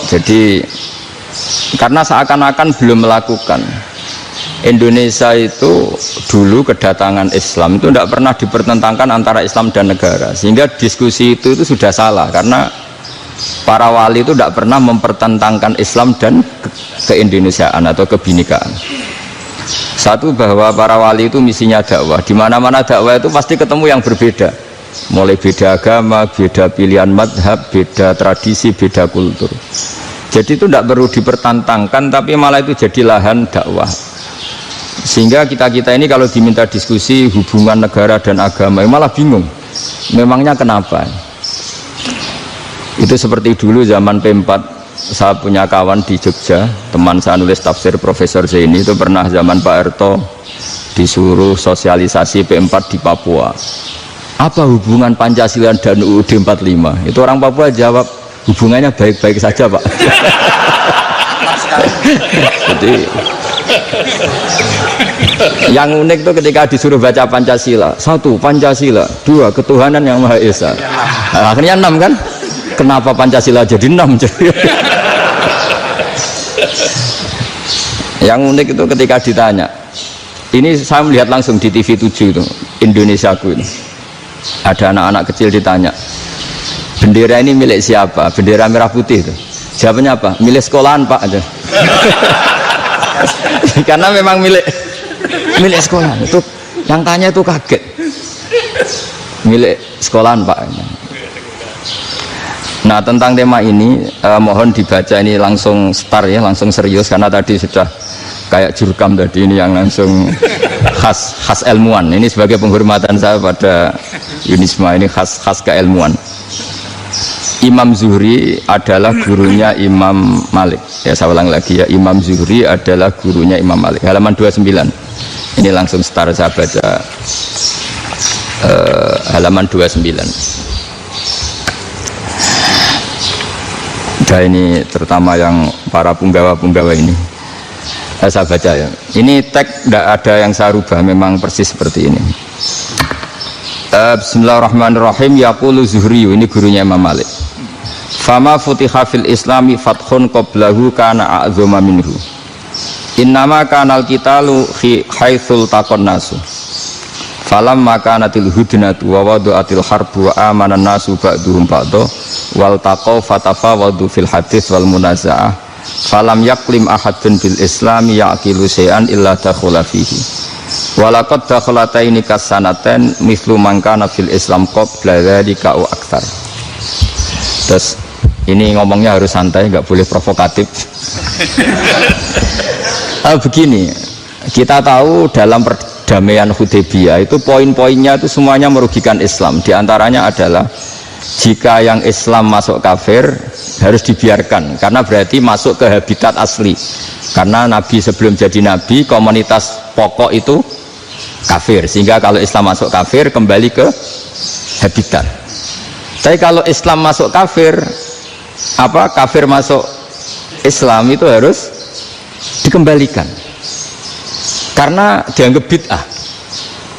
Jadi karena seakan-akan belum melakukan. Indonesia itu dulu kedatangan Islam itu tidak pernah dipertentangkan antara Islam dan negara, sehingga diskusi itu sudah salah karena para wali itu tidak pernah mempertentangkan Islam dan keindonesiaan atau kebinekaan. Satu, bahwa para wali itu misinya dakwah, di mana-mana dakwah itu pasti ketemu yang berbeda, mulai beda agama, beda pilihan madhab, beda tradisi, beda kultur. Jadi itu tidak perlu dipertentangkan, tapi malah itu jadi lahan dakwah. Sehingga kita ini kalau diminta diskusi hubungan negara dan agama malah bingung, memangnya kenapa? Itu seperti dulu zaman P4, saya punya kawan di Jogja, teman saya nulis tafsir Profesor Zaini, itu pernah zaman Pak Erto disuruh sosialisasi P4 di Papua. Apa hubungan Pancasila dan UUD 45? Itu orang Papua jawab, hubungannya baik-baik saja Pak. Jadi yang unik itu ketika disuruh baca Pancasila, 1 Pancasila, 2 ketuhanan yang Maha Esa. Nah, akhirnya 6 kan? Kenapa Pancasila jadi 6? Yang unik itu ketika ditanya, ini saya melihat langsung di TV 7 itu, Indonesiaku ini, ada anak-anak kecil ditanya, bendera ini milik siapa? Bendera merah putih itu. Jawabannya apa? Milik sekolahan Pak aja. Karena memang milik sekolahan. Itu yang tanya itu kaget. Milik sekolahan Pak. Nah, tentang tema ini mohon dibaca ini langsung start ya, langsung serius, karena tadi sudah kayak jurkam tadi, ini yang langsung khas ilmuwan. Ini sebagai penghormatan saya pada Yunisma, ini khas keilmuan. Imam Zuhri adalah gurunya Imam Malik. Ya, saya ulang lagi ya, Imam Zuhri adalah gurunya Imam Malik. Halaman 29. Ini langsung start saya baca halaman 29. Nah, ini terutama yang para punggawa-punggawa ini. Saya baca ya. Ini teks tidak ada yang saya rubah, memang persis seperti ini. Bismillahirrahmanirrahim. Yaqulu Zuhri, ini gurunya Imam Malik. Fama futiha fil islami fathun qablahu kana a'zama minhu. Innama kanal qitalu haitsul taqon nasu. Falam makanatil hudnatu wa wadu'atil harbu wa amanan nasu ba'duhum ba'du wal taqaw fatafawadu fil hadits wal munaza'ah. Falam yaklim ahadun bil islami yaqilu syai'an illa dakhula fihi. Walaqad dakhalataini kasanaten mithlu man kana fil islam qabla dzalika wa aktsar. Terus ini ngomongnya harus santai, nggak boleh provokatif. Begini, kita tahu dalam perdamaian Hudaybiyah itu poin-poinnya itu semuanya merugikan Islam. Di antaranya adalah jika yang Islam masuk kafir harus dibiarkan, karena berarti masuk ke habitat asli. Karena Nabi sebelum jadi Nabi, komunitas pokok itu kafir, sehingga kalau Islam masuk kafir kembali ke habitat. Tapi kalau Islam masuk kafir, kafir masuk Islam itu harus dikembalikan karena dianggap bid'ah.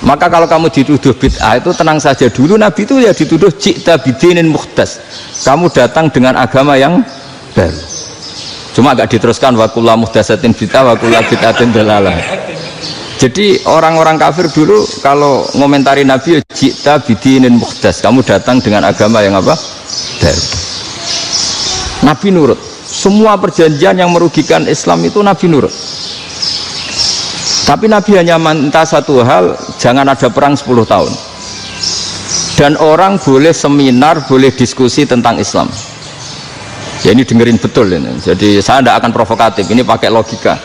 Maka kalau kamu dituduh bid'ah itu tenang saja dulu, Nabi itu ya dituduh ji'ta bidinin muhdas, kamu datang dengan agama yang baru. Cuma agak diteruskan wa kullu muhdasatin bid'ah wa kullu bid'atin dalalah. Jadi orang-orang kafir dulu kalau ngomentari Nabi, ji'ta bidinin muhdas, kamu datang dengan agama yang apa? Baru. Nabi nurut. Semua perjanjian yang merugikan Islam itu Nabi nurut. Tapi Nabi hanya minta satu hal, jangan ada perang 10 tahun. Dan orang boleh seminar, boleh diskusi tentang Islam. Ya, ini dengerin betul ini. Jadi saya tidak akan provokatif, ini pakai logika.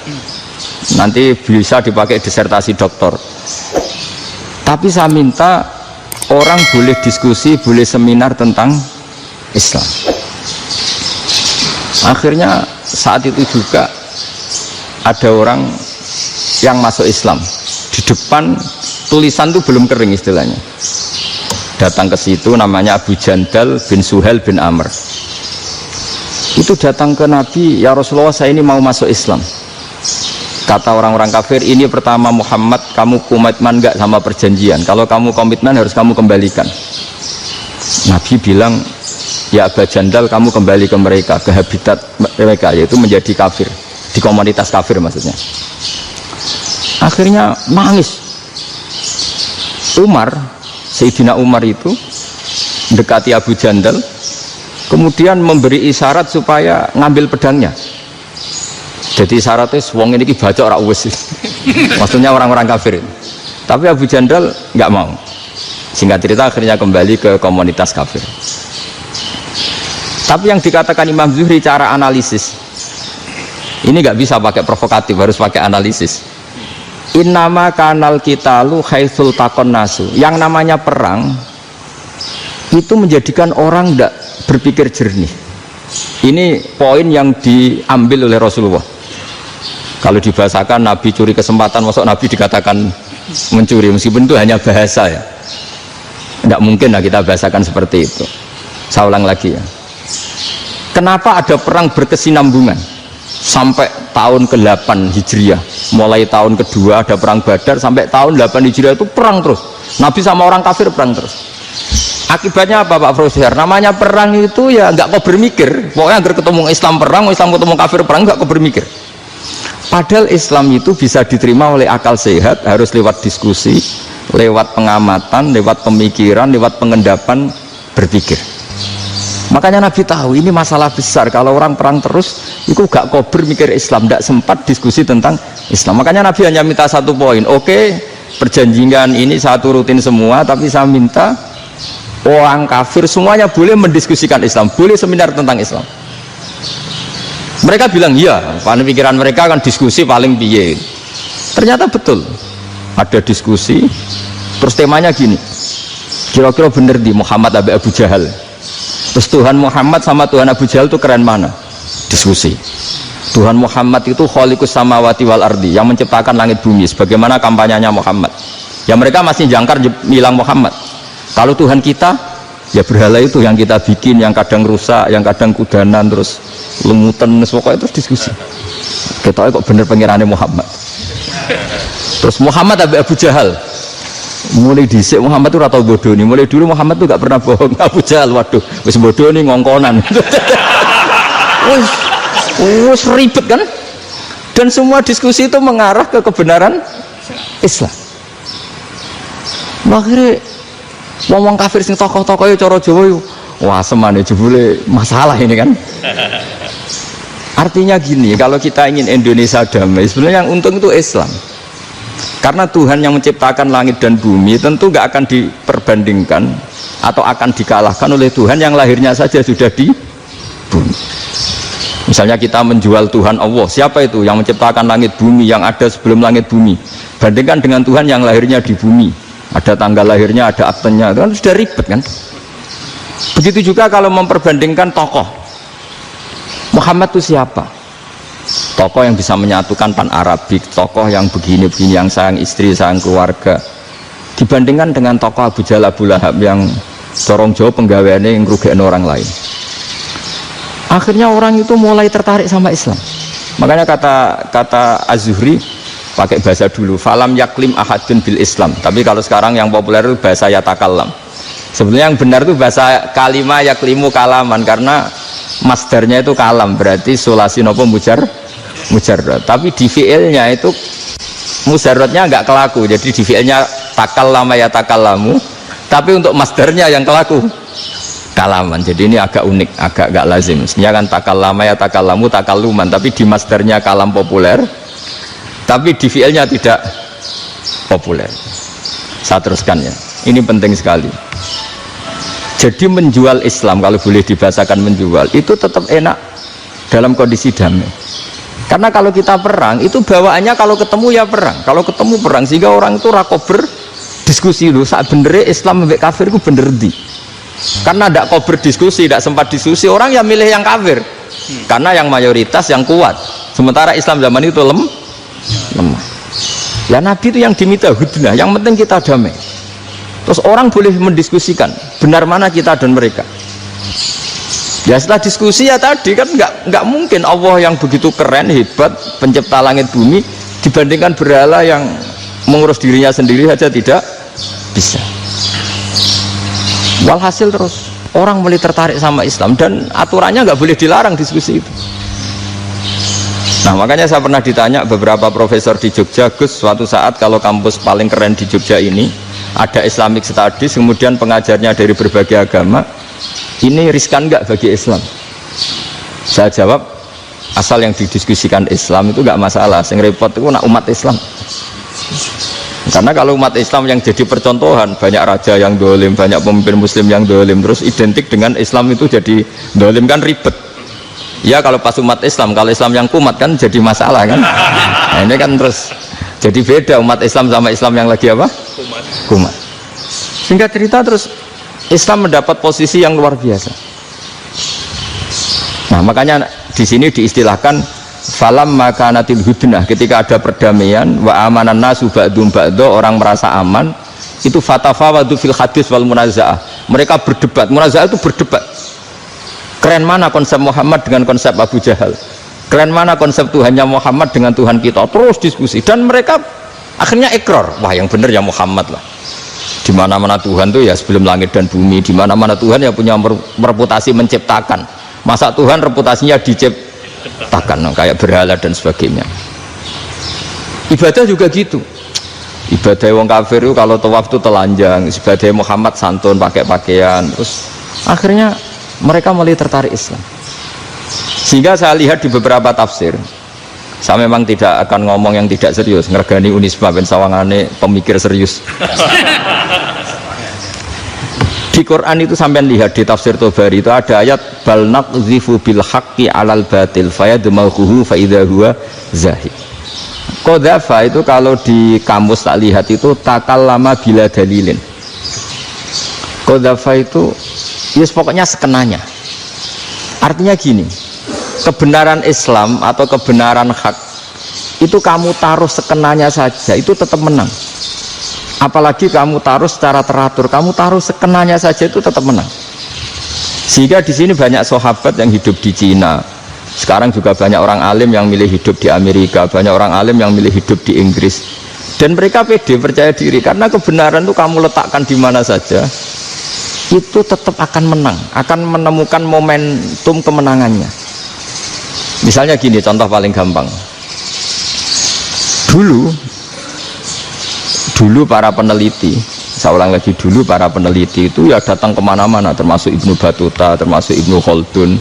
Nanti bisa dipakai disertasi doktor. Tapi saya minta orang boleh diskusi, boleh seminar tentang Islam. Akhirnya saat itu juga ada orang yang masuk Islam. Di depan tulisan itu belum kering istilahnya. Datang ke situ, namanya Abu Jandal bin Suhail bin Amr. Itu datang ke Nabi, ya Rasulullah, saya ini mau masuk Islam. Kata orang-orang kafir, ini pertama Muhammad, kamu komitmen enggak sama perjanjian? Kalau kamu komitmen harus kamu kembalikan. Nabi bilang, ya Aba Jandal kamu kembali ke mereka, ke habitat mereka, yaitu menjadi kafir, di komunitas kafir maksudnya. Akhirnya nangis. Sayyidina Umar itu mendekati Abu Jandal, kemudian memberi isyarat supaya ngambil pedangnya. Jadi isyaratnya wong ini baca ora wis. Maksudnya orang-orang kafir. Tapi Abu Jandal nggak mau. Singkat cerita akhirnya kembali ke komunitas kafir. Tapi yang dikatakan Imam Zuhri cara analisis ini nggak bisa pakai provokatif, harus pakai analisis. Innama kanal kitalu haitsul takon nasu. Yang namanya perang itu menjadikan orang tidak berpikir jernih. Ini poin yang diambil oleh Rasulullah. Kalau dibahasakan Nabi curi kesempatan, masuk Nabi dikatakan mencuri, meskipun itu hanya bahasa ya. Tidak mungkin lah kita bahasakan seperti itu. Saya ulang lagi ya. Kenapa ada perang berkesinambungan sampai tahun ke-8 Hijriah? Mulai tahun kedua ada perang Badar sampai tahun 8 Hijriah itu perang terus. Nabi sama orang kafir perang terus. Akibatnya apa Pak Profesor? Namanya perang itu ya nggak kau bermikir. Pokoknya agar ketemu Islam perang, Islam ketemu kafir perang, nggak kau bermikir. Padahal Islam itu bisa diterima oleh akal sehat, harus lewat diskusi, lewat pengamatan, lewat pemikiran, lewat pengendapan berpikir. Makanya Nabi tahu ini masalah besar. Kalau orang perang terus, itu gak kober mikir Islam, tidak sempat diskusi tentang Islam. Makanya Nabi hanya minta satu poin. Oke, perjanjian ini saya turutin semua, tapi saya minta orang kafir semuanya boleh mendiskusikan Islam, boleh seminar tentang Islam. Mereka bilang iya, paling pikiran mereka kan diskusi paling piye. Ternyata betul, ada diskusi. Terus temanya gini, kira-kira bener di Muhammad Abu Jahal. Terus Tuhan Muhammad sama Tuhan Abu Jahal itu keren mana? Diskusi. Tuhan Muhammad itu khaliqus samawati wal ardi, yang menciptakan langit bumi. Sebagaimana kampanyenya Muhammad. Ya mereka masih jangkar bilang Muhammad. Kalau Tuhan kita, ya berhala itu yang kita bikin, yang kadang rusak, yang kadang kudanan, terus lumutan, pokoknya terus diskusi. Kita kok bener pengirannya Muhammad. Terus Muhammad Abu Jahal. Mulai dhisik Muhammad itu ratau bodoh nih. Mulai dulu Muhammad tuh gak pernah bohong. Abu Jahal, waduh, wis bodoh nih ngongkonan. Wis ribet kan? Dan semua diskusi itu mengarah ke kebenaran Islam. Akhirnya ngomong kafir sing tokoh-tokoh ya cara Jawa yo. Wah, semane jebule masalah ini kan. Artinya gini, kalau kita ingin Indonesia damai, sebenarnya yang untung itu Islam. Karena Tuhan yang menciptakan langit dan bumi tentu gak akan diperbandingkan atau akan dikalahkan oleh Tuhan yang lahirnya saja sudah di bumi. Misalnya kita menjual Tuhan Allah, siapa itu yang menciptakan langit bumi, yang ada sebelum langit bumi, bandingkan dengan Tuhan yang lahirnya di bumi, ada tanggal lahirnya, ada aktenya, itu kan sudah ribet kan. Begitu juga kalau memperbandingkan tokoh, Muhammad itu siapa? Tokoh yang bisa menyatukan pan Arabik, tokoh yang begini-begini, yang sayang istri, sayang keluarga, dibandingkan dengan tokoh Abu Jahal, Abu Lahab yang corong jauh penggaweannya yang ngerugikan orang lain. Akhirnya orang itu mulai tertarik sama Islam. Makanya kata Az-Zuhri pakai bahasa dulu, falam yaklim ahadun bil Islam. Tapi kalau sekarang yang populer itu bahasa yatakallam. Sebenarnya yang benar itu bahasa kalimah yaklimu kalaman, karena masdarnya itu kalam, berarti sulasi nopo mujarrad. Tapi di fiilnya itu mujarradnya enggak kelaku, jadi di fiilnya takallama ya takallamu, tapi untuk masdarnya yang kelaku kalaman. Jadi ini agak unik, agak enggak lazim. Sebenarnya kan takallama ya takallamu takalluman, tapi di masdarnya kalam populer, tapi di fiilnya tidak populer. Saya teruskan ya, ini penting sekali. Jadi menjual Islam, kalau boleh dibahasakan menjual, itu tetap enak dalam kondisi damai. Karena kalau kita perang, itu bawaannya kalau ketemu ya perang. Kalau ketemu perang, sehingga orang itu rakober diskusi dulu. Saat bener Islam sampai kafir itu bener di. Karena tidak kober diskusi, tidak sempat diskusi, orang yang milih yang kafir. Karena yang mayoritas yang kuat. Sementara Islam zaman itu lemah. Ya Nabi itu yang diminta hudnah, yang penting kita damai. Terus orang boleh mendiskusikan benar mana kita dan mereka. Ya setelah diskusi ya tadi kan nggak mungkin Allah yang begitu keren hebat pencipta langit bumi dibandingkan berhala yang mengurus dirinya sendiri saja tidak bisa. Walhasil terus orang mulai tertarik sama Islam dan aturannya nggak boleh dilarang diskusi itu. Nah makanya saya pernah ditanya beberapa profesor di Jogja, Gus, suatu saat kalau kampus paling keren di Jogja ini ada Islamic Studies, kemudian pengajarnya dari berbagai agama, ini riskan nggak bagi Islam? Saya jawab, asal yang didiskusikan Islam itu nggak masalah, yang repot itu nak umat Islam. Karena kalau umat Islam yang jadi percontohan, banyak raja yang dolim, banyak pemimpin muslim yang dolim, terus identik dengan Islam itu jadi dolim, kan ribet. Ya kalau pas umat Islam, kalau Islam yang kumat kan jadi masalah kan. Nah ini kan terus jadi beda umat Islam sama Islam yang lagi apa? Kumat. Singkat cerita terus Islam mendapat posisi yang luar biasa. Nah makanya di sini diistilahkan falam makanatil hudnah, ketika ada perdamaian wa amanan nasu ba'dum ba'do, orang merasa aman, itu fatafawadu fil hadis wal munazaah, mereka berdebat. Munazaah itu berdebat, keren mana konsep Muhammad dengan konsep Abu Jahal, keren mana konsep Tuhannya Muhammad dengan Tuhan kita, terus diskusi dan mereka akhirnya ikrar, wah yang benar ya Muhammad lah. Di mana-mana Tuhan tuh ya sebelum langit dan bumi, di mana-mana Tuhan ya punya reputasi menciptakan. Masa Tuhan reputasinya diciptakan, kayak berhala dan sebagainya. Ibadah juga gitu. Ibadah wong kafir itu kalau tawaf itu telanjang, ibadah Muhammad santun pakai pakaian. Terus akhirnya mereka mulai tertarik Islam. Sehingga saya lihat di beberapa tafsir, saya memang tidak akan ngomong yang tidak serius, ngergani Unisba ben sawangane pemikir serius. Di Quran itu sampai lihat di tafsir Tobari itu ada ayat bal naqzifu bil haqqi 'alal batil fayadmaghuhu fa idza huwa zahid. Qadzafa itu kalau di kamus tak lihat itu takallama bila dalilin. Qadzafa itu yes pokoknya sekenanya. Artinya gini, kebenaran Islam atau kebenaran hak itu kamu taruh sekenanya saja itu tetap menang. Apalagi kamu taruh secara teratur, kamu taruh sekenanya saja itu tetap menang. Sehingga di sini banyak sahabat yang hidup di Cina. Sekarang juga banyak orang alim yang milih hidup di Amerika, banyak orang alim yang milih hidup di Inggris. Dan mereka pede, percaya diri, karena kebenaran itu kamu letakkan di mana saja, itu tetap akan menang, akan menemukan momentum kemenangannya. Misalnya gini, contoh paling gampang. Dulu para peneliti, saya ulang lagi, dulu para peneliti itu ya datang kemana-mana, termasuk Ibnu Battuta, termasuk Ibnu Khaldun,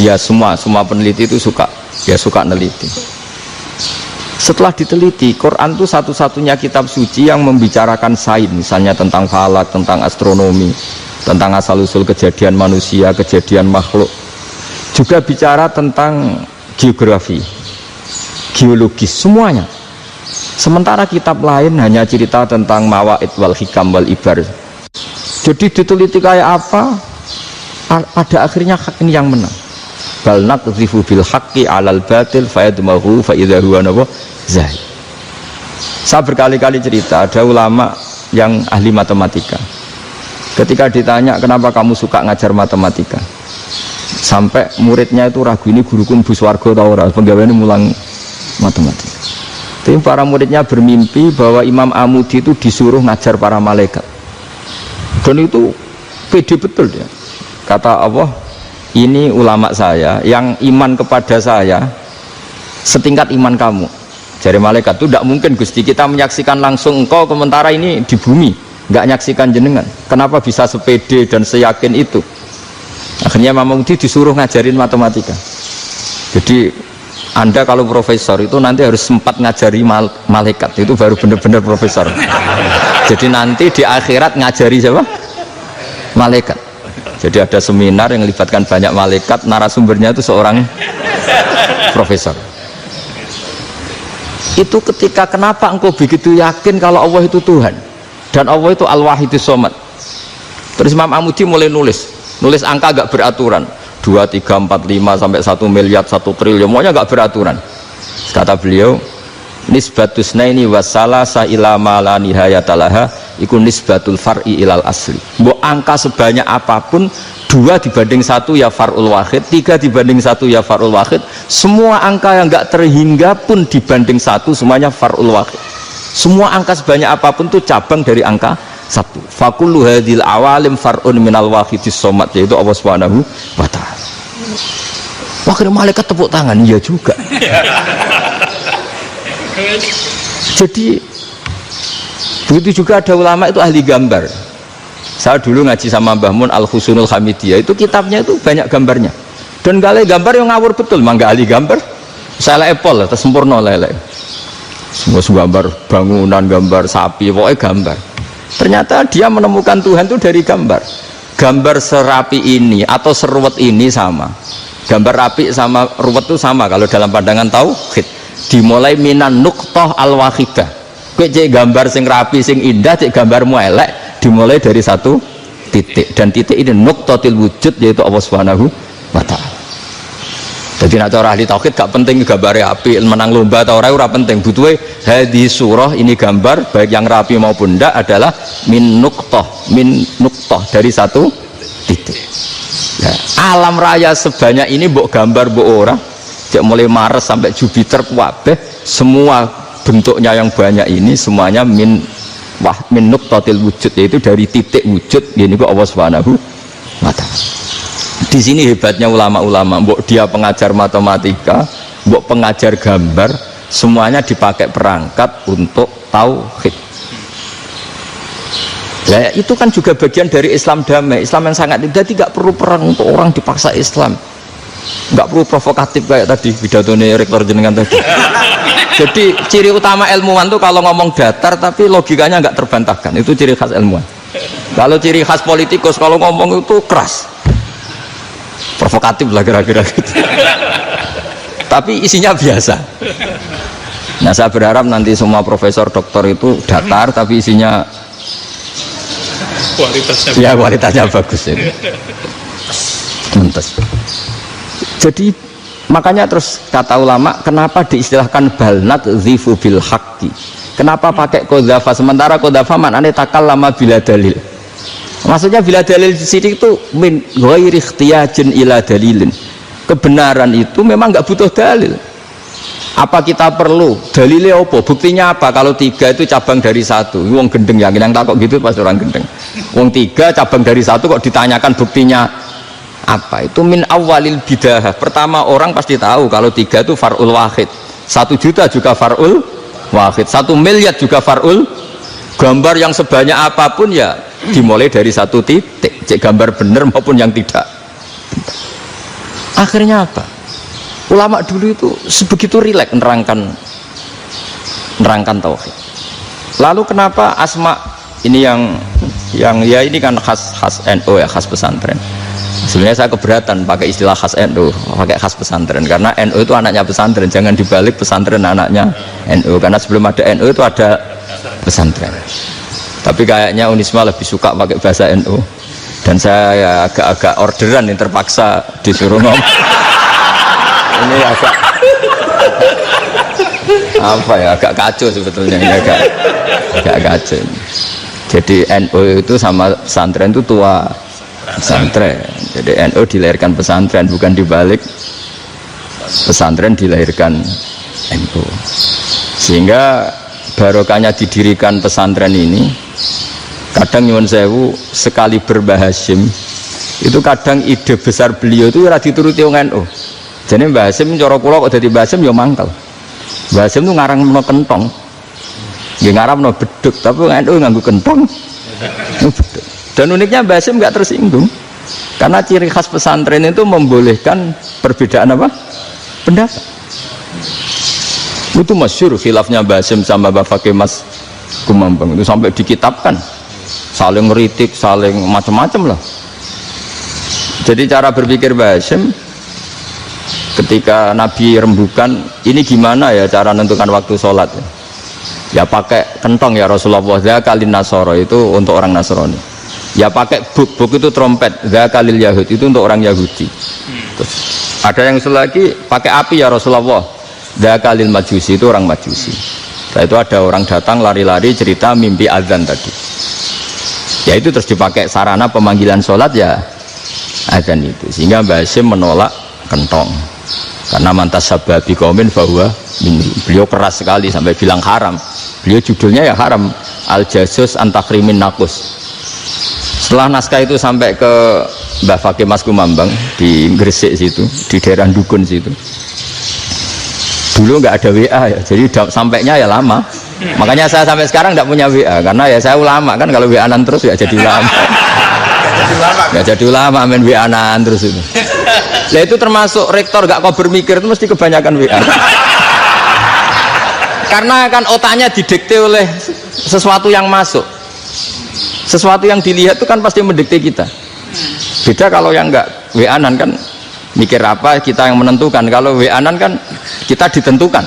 ya semua peneliti itu suka neliti. Setelah diteliti, Quran itu satu-satunya kitab suci yang membicarakan sains, misalnya tentang falak, tentang astronomi, tentang asal-usul kejadian manusia, kejadian makhluk, juga bicara tentang geografi, geologis, semuanya. Sementara kitab lain hanya cerita tentang mawaid wal hikam wal ibar. Jadi diteliti kayak apa, pada akhirnya hak ini yang menang. Bal naqdhifu bil haqqi 'alal batil fayadmaghu fa idza huwa zahid. Saya berkali-kali cerita, ada ulama yang ahli matematika. Ketika ditanya kenapa kamu suka ngajar matematika, sampai muridnya itu ragu, ini guruku mlebu swarga ta ora, penggaweane mulang matematika. Tapi para muridnya bermimpi bahwa Imam Amudi itu disuruh ngajar para malaikat, dan itu pede betul dia. Kata Allah, ini ulama saya yang iman kepada saya setingkat iman kamu. Jadi malaikat itu tidak mungkin, Gusti, kita menyaksikan langsung engkau, sementara ini di bumi nggak nyaksikan jenengan, kenapa bisa sepede dan seyakin itu? Akhirnya Imam Amudi disuruh ngajarin matematika. Jadi Anda kalau profesor itu nanti harus sempat ngajari malaikat, itu baru benar-benar profesor. Jadi nanti di akhirat ngajari siapa? Malaikat. Jadi ada seminar yang melibatkan banyak malaikat, narasumbernya itu seorang profesor. Itu ketika kenapa engkau begitu yakin kalau Allah itu Tuhan dan Allah itu Al-Wahidus Shomad. Terus Imam Amudi mulai nulis angka gak beraturan, 2, 3, 4, 5 sampai 1 miliar, 1 triliun, semuanya gak beraturan. Kata beliau, nisbatus naini wasalasa ila ma la nihayatalaha iku nisbatul far'i ilal asli. Mbok angka sebanyak apapun, 2 dibanding 1 ya far'ul wahid, 3 dibanding 1 ya far'ul wahid, semua angka yang gak terhingga pun dibanding 1 semuanya far'ul wahid. Semua angka sebanyak apapun itu cabang dari angka satu. Fakullu hadhil awalim far'un minal wahidis somad, yaitu Allah Subhanahu wa ta'ala. Wakil malaikat tepuk tangan, iya juga. Jadi begitu juga ada ulama itu ahli gambar. Saya dulu ngaji sama Mbah Mun Al-Husunul Hamidiyah, itu kitabnya itu banyak gambarnya. Dan gale gambar yang ngawur betul, mangga ahli gambar. Saya Apple, terus sempurna lele. Semua gambar bangunan, gambar sapi, pokoknya gambar. Ternyata dia menemukan Tuhan itu dari gambar. Gambar serapi ini atau seruwet ini sama. Gambar rapi sama ruwet itu sama kalau dalam pandangan tauhid. Dimulai minan nuqtah al-wahidah. Kowe cek gambar sing rapi, sing indah, cek gambarmu elek, dimulai dari satu titik. Dan titik ini nuqtatil wujud, yaitu Allah Subhanahu wa ta'ala. Jadi nak cara ahli tauhid gak penting gambare api, menang lomba atau ora penting. Butuhe hadis surah ini gambar baik yang rapi maupun ndak adalah min nuqtah dari satu titik. Ya, alam raya sebanyak ini mbok gambar mbok ora, cek mulai Mars sampai Jupiter kabeh semua bentuknya yang banyak ini semuanya min nuqtatil wujud, yaitu dari titik wujud. Ini kok Allah Subhanahu wa ta'ala. Di sini hebatnya ulama-ulama, mbok dia pengajar matematika, mbok pengajar gambar, semuanya dipakai perangkat untuk tauhid. Ya, itu kan juga bagian dari Islam damai, Islam yang sangat jadi tidak perlu perang untuk orang dipaksa Islam, nggak perlu provokatif kayak tadi pidatonya rektor jenengan tadi. Jadi ciri utama ilmuwan tuh kalau ngomong datar tapi logikanya nggak terbantahkan, itu ciri khas ilmuwan. Kalau ciri khas politikus kalau ngomong itu keras, provokatif lah kira-kira gitu. Tapi isinya biasa. Nah saya berharap nanti semua profesor doktor itu datar tapi isinya kualitasnya bagus ya. Mentes. Jadi makanya terus kata ulama kenapa diistilahkan balnat zifu bil haqqi, kenapa pakai kodhafa sementara kodhafa maknanya takallama bila dalil. Maksudnya bila dalil di sini itu min ghairi ikhtiyajin ila dalilin. Kebenaran itu memang nggak butuh dalil. Apa kita perlu dalilnya apa? Buktinya apa? Kalau tiga itu cabang dari satu. Wong gendeng yakin yang takut gitu pas orang gendeng. Wong tiga cabang dari satu kok ditanyakan buktinya apa? Itu min awalil bidah. Pertama orang pasti tahu kalau tiga itu far'ul wahid. 1 juta juga far'ul wahid. 1 miliar juga far'ul. Gambar yang sebanyak apapun ya dimulai dari satu titik, cek gambar bener maupun yang tidak. Akhirnya apa? Ulama dulu itu sebegitu rileks nerangkan tauhid. Lalu kenapa asma ini yang ya ini kan khas NU ya, khas pesantren. Sebenarnya saya keberatan pakai istilah khas NU, pakai khas pesantren karena NU itu anaknya pesantren, jangan dibalik pesantren anaknya NU, karena sebelum ada NU itu ada pesantren. Tapi kayaknya Unisma lebih suka pakai bahasa NU dan saya ya agak-agak orderan yang terpaksa disuruh ngomong. Ini agak apa ya, agak kacau sebetulnya ini, agak kacau. Jadi NU itu sama pesantren itu tua pesantren. Jadi NU dilahirkan pesantren, bukan dibalik pesantren dilahirkan NU. Sehingga barokahnya didirikan pesantren ini, kadang nyuwun sewu sekali Mbah Hasyim itu kadang ide besar beliau itu ora dituruti wong NU. Jadi Mbah Hasyim cara kula kok dadi Mbah Hasyim ya mangkel. Mbah Hasyim itu ngarangno kentong. Nggih ngaramno beduk, tapi NU nganggo kentong. Beduk. Dan uniknya Mbah Hasyim enggak tersinggung. Karena ciri khas pesantren itu membolehkan perbedaan apa? Pendapat. Itu masyhur khilafnya Mbah Hasyim sama Mbah Fakih Mas Kumambang itu sampai dikitabkan. Saling ngeritik, saling macam-macam lah. Jadi cara berpikir Mbah Hasyim ketika Nabi rembukan, ini gimana ya cara menentukan waktu sholat ya pakai kentong ya Rasulullah, zakalin nasoro itu untuk orang Nasrani, ya pakai buk itu trompet, zakalil Yahud itu untuk orang Yahudi. Terus ada yang lagi pakai api ya Rasulullah, zakalil Majusi itu orang Majusi. Setelah itu ada orang datang lari-lari cerita mimpi azan tadi, ya itu terus dipakai sarana pemanggilan sholat ya azan itu. Sehingga Mbah Hasyim menolak kentong karena mantas sababi kaumin bahwa beliau keras sekali sampai bilang haram. Beliau judulnya ya haram, Al-Jasus Antakrimin Nakus. Setelah naskah itu sampai ke Mbah Fakih Mas Kumambang di Gresik situ, di daerah Dukun situ. Dulu nggak ada WA ya, jadi sampainya ya lama. Makanya saya sampai sekarang nggak punya WA, karena ya saya ulama kan, kalau WA-an terus ya jadi ulama. Nggak jadi ulama, main WA-an terus itu. Nah itu termasuk rektor nggak kau bermikir itu mesti kebanyakan WA. Karena kan otaknya didikte oleh sesuatu yang masuk. Sesuatu yang dilihat itu kan pasti mendikte kita. Beda kalau yang enggak WA-an kan mikir apa kita yang menentukan. Kalau WA-an kan kita ditentukan.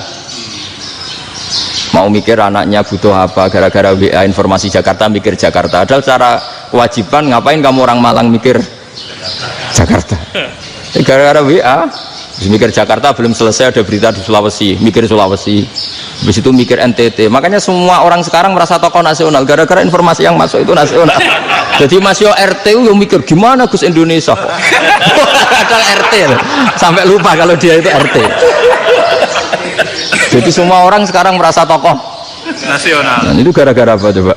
Mau mikir anaknya butuh apa, gara-gara WA informasi Jakarta mikir Jakarta. Padahal secara kewajiban ngapain kamu orang Malang mikir Jakarta? Gara-gara WA mikir Jakarta belum selesai ada berita di Sulawesi, mikir Sulawesi. Habis itu mikir NTT. Makanya semua orang sekarang merasa tokoh nasional gara-gara informasi yang masuk itu nasional. Jadi Mas Yo RT itu mikir gimana Gus Indonesia kok. Ada RT sampai lupa kalau dia itu RT. Jadi semua orang sekarang merasa tokoh nasional. Dan itu gara-gara apa coba?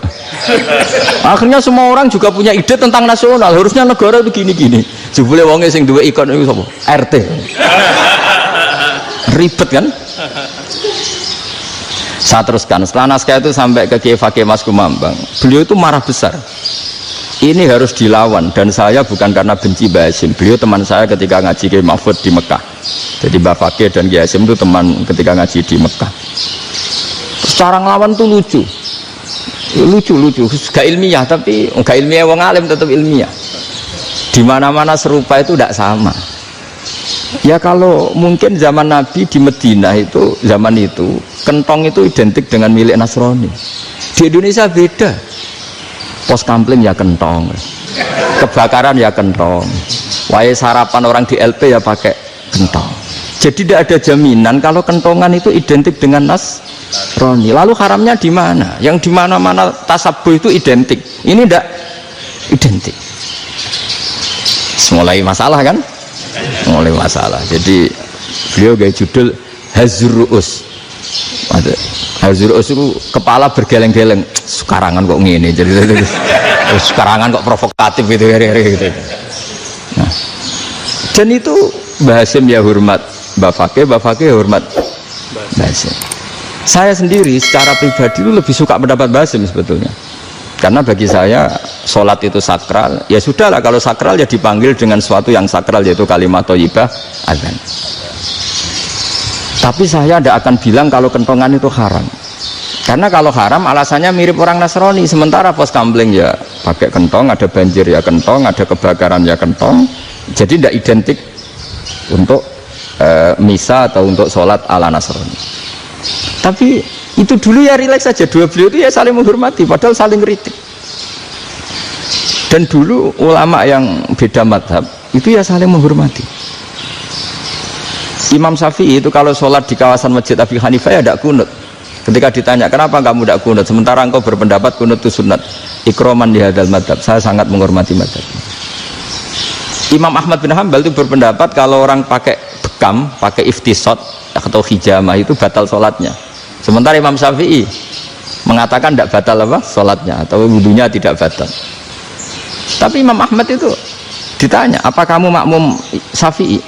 Akhirnya semua orang juga punya ide tentang nasional. Harusnya negara itu gini-gini. Jebule wonge sing duwe ikon itu sapa? RT. Ribet kan? Saya teruskan, setelah naskah itu sampai ke Kiai Fakih Mas Kumambang, beliau itu marah besar. Ini harus dilawan, dan saya bukan karena benci Mbah Hasyim. Beliau teman saya ketika ngaji Kiai Mahfud di Mekah. Jadi Mbah Fakih dan Kiai Hasyim itu teman ketika ngaji di Mekah. Secara ngelawan tuh lucu, gak ilmiah, tapi gak ilmiah wong alim tetap ilmiah. Di mana-mana serupa itu tidak sama. Ya kalau mungkin zaman Nabi di Medina itu, zaman itu kentong itu identik dengan milik Nasrani. Di Indonesia beda. Pos kampling ya kentong, kebakaran ya kentong, wae sarapan orang di LP ya pakai kentong. Jadi tidak ada jaminan kalau kentongan itu identik dengan Nasrani. Lalu haramnya di mana? Yang di mana-mana tasabuh itu identik. Ini tidak identik. Mulai masalah kan? Mulai masalah. Jadi beliau gaya judul Hazruus. Hazruus itu kepala bergeleng-geleng. Sekarangan kok ngene. Jadi sekarangan kok provokatif gitu gitu. Nah, dan itu Mbah Hasyim ya hormat Mbah Fakih ya hormat Mbah Hasyim. Saya sendiri secara pribadi itu lebih suka pendapat Mbah Hasyim sebetulnya. Karena bagi saya sholat itu sakral, ya sudahlah kalau sakral ya dipanggil dengan sesuatu yang sakral yaitu kalimat thayyibah azan. Tapi saya tidak akan bilang kalau kentongan itu haram. Karena kalau haram alasannya mirip orang Nasrani. Sementara pos kampling ya pakai kentong, ada banjir ya kentong, ada kebakaran ya kentong. Jadi tidak identik untuk misa atau untuk sholat ala Nasrani. Tapi itu dulu ya rileks saja, dua beliau itu ya saling menghormati padahal saling kritik. Dan dulu ulama yang beda madhab itu ya saling menghormati. Imam Syafi'i itu kalau sholat di kawasan Masjid Abi Hanifah ya tidak kunut. Ketika ditanya kenapa kamu tidak kunut sementara engkau berpendapat kunut itu sunat, ikroman di hadal madhab, saya sangat menghormati madhab. Imam Ahmad bin Hanbal itu berpendapat kalau orang pakai bekam, pakai iftisot atau hijamah itu batal sholatnya. Sementara Imam Syafi'i mengatakan tidak batal apa sholatnya atau wudunya tidak batal. Tapi Imam Ahmad itu ditanya, apa kamu makmum Syafi'i?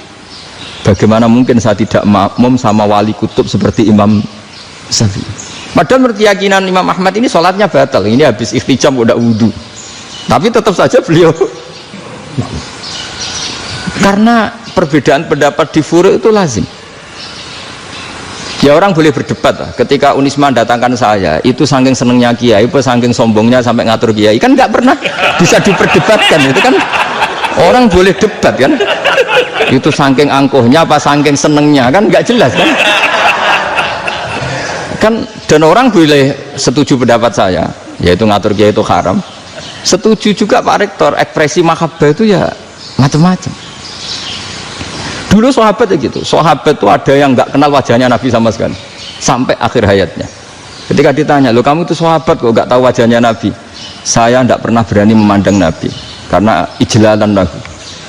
Bagaimana mungkin saya tidak makmum sama wali kutub seperti Imam Syafi'i? Padahal menurut keyakinan Imam Ahmad ini sholatnya batal. Ini habis iftijam udah wudu. Tapi tetap saja beliau karena perbedaan pendapat di furu' itu lazim. Ya orang boleh berdebat lah. Ketika Unisma datangkan saya, itu saking senengnya kiai, itu saking sombongnya sampai ngatur kiai, kan nggak pernah bisa diperdebatkan. Itu kan orang boleh debat kan? Itu saking angkuhnya apa saking senengnya kan nggak jelas kan? Kan dan orang boleh setuju pendapat saya, yaitu ngatur kiai itu haram. Setuju juga Pak Rektor, ekspresi mahabbah itu ya macam-macam. Dulu sahabat ya gitu, sahabat itu ada yang nggak kenal wajahnya Nabi sama sekali sampai akhir hayatnya. Ketika ditanya, lo kamu itu sahabat kok nggak tahu wajahnya Nabi? Saya tidak pernah berani memandang Nabi karena ijlalan Nabi,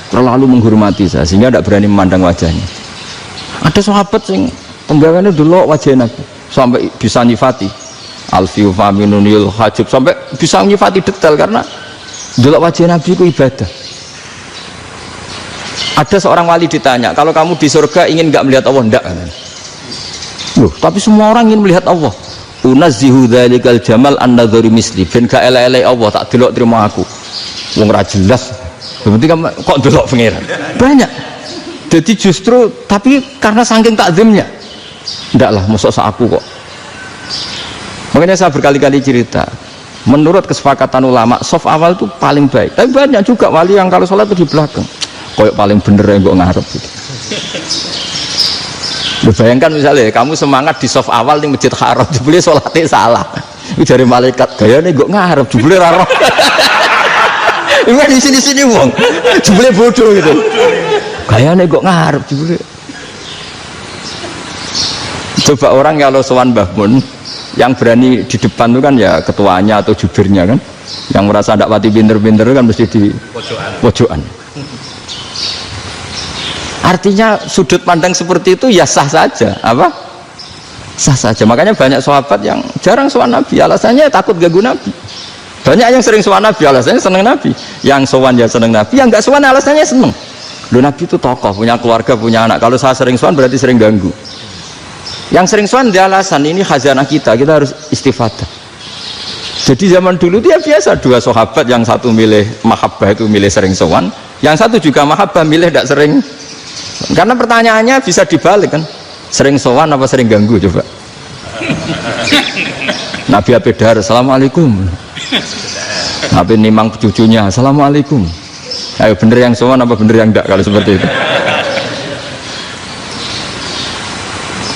terlalu menghormati saya sehingga tidak berani memandang wajahnya. Ada sahabat yang pembawaannya dulu wajah Nabi sampai bisa nyifati. Alfiu faminunil hajub, sampai bisa nyifati detail karena delok wajah Nabi itu ibadah. Ada seorang wali ditanya, kalau kamu di surga ingin nggak melihat Allah? Enggak. Loh, tapi semua orang ingin melihat Allah. Unazzihu dzalikal jamal an-nadhari misli, ben gak elek-elek Allah tak delok terima aku. Wong ra jelas. Berarti kok delok pangeran. Banyak. Jadi justru tapi karena saking takzimnya. Enggak lah, mosok sak aku kok. Makanya saya berkali-kali cerita, menurut kesepakatan ulama, soft awal itu paling baik. Tapi banyak juga wali yang kalau sholat itu di belakang. Koyok paling bener yang gue ngarep gitu. Bayangkan misalnya kamu semangat di soft awal di Masjid Haram, jebule sholatnya salah. Itu dari malaikat, gayanya gue ngarep, jebule raro. Ini di sini-sini wong, jebule bodoh gitu. Gayanya gue ngarep, jebule. Coba orang kalau sowan Mbah Mun, yang berani di depan itu kan ya ketuanya atau jubirnya kan, yang merasa tidak pati pinter-pinter kan mesti di pojokan. Artinya sudut pandang seperti itu ya sah saja, apa? Sah saja. Makanya banyak sahabat yang jarang sowan Nabi, alasannya takut ganggu Nabi. Banyak yang sering sowan Nabi, alasannya seneng Nabi. Yang sowan ya seneng Nabi, yang nggak sowan alasannya seneng. Loh, Nabi itu tokoh, punya keluarga, punya anak. Kalau saya sering sowan berarti sering ganggu. Yang sering sowan dia alasan ini khazanah kita harus istifadah. Jadi zaman dulu dia biasa dua sahabat, yang satu milih mahabbah itu milih sering sowan, yang satu juga mahabbah milih tidak sering. Karena pertanyaannya bisa dibalik kan, sering sowan apa sering ganggu coba. Nabi Abedar, assalamualaikum. Nabi nimang cucunya, assalamualaikum. Ayo bener yang sowan apa bener yang enggak kalau seperti itu.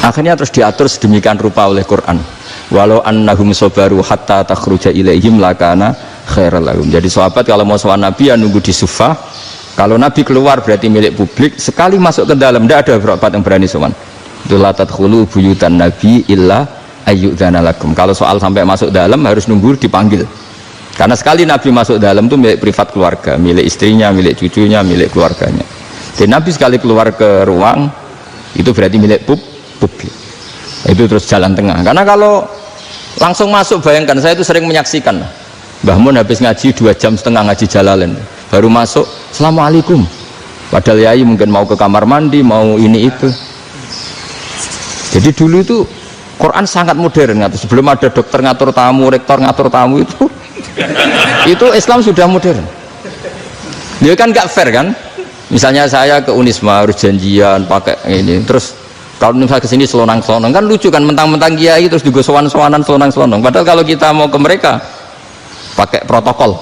Akhirnya terus diatur sedemikian rupa oleh Quran. Walau annahum sabaru hatta takhruja ilaihim lakana khairal lahum. Jadi sahabat kalau mau sowan Nabi ya nunggu di sufah. Kalau Nabi keluar berarti milik publik, sekali masuk ke dalam tidak ada berapa yang berani sowan. La tadkhulu buyutan nabi illa ayyudzana lakum. Kalau soal sampai masuk dalam harus nunggu dipanggil. Karena sekali Nabi masuk dalam itu milik privat keluarga, milik istrinya, milik cucunya, milik keluarganya. Dan Nabi sekali keluar ke ruang itu berarti milik publik. Itu terus jalan tengah. Karena kalau langsung masuk, bayangkan saya itu sering menyaksikan. Mbah Mun habis ngaji 2,5 jam ngaji Jalalain. Baru masuk, assalamualaikum. Padahal yai mungkin mau ke kamar mandi, mau ini itu. Jadi dulu itu Quran sangat modern. Sebelum ada dokter ngatur tamu, rektor ngatur tamu itu Islam sudah modern. Dia kan nggak fair kan? Misalnya saya ke Unisma harus janjian pakai ini, terus kalau misalnya kesini selonang-selonang kan lucu kan, mentang-mentang kiai terus juga sowan-sowanan selonang-selonang. Padahal kalau kita mau ke mereka pakai protokol.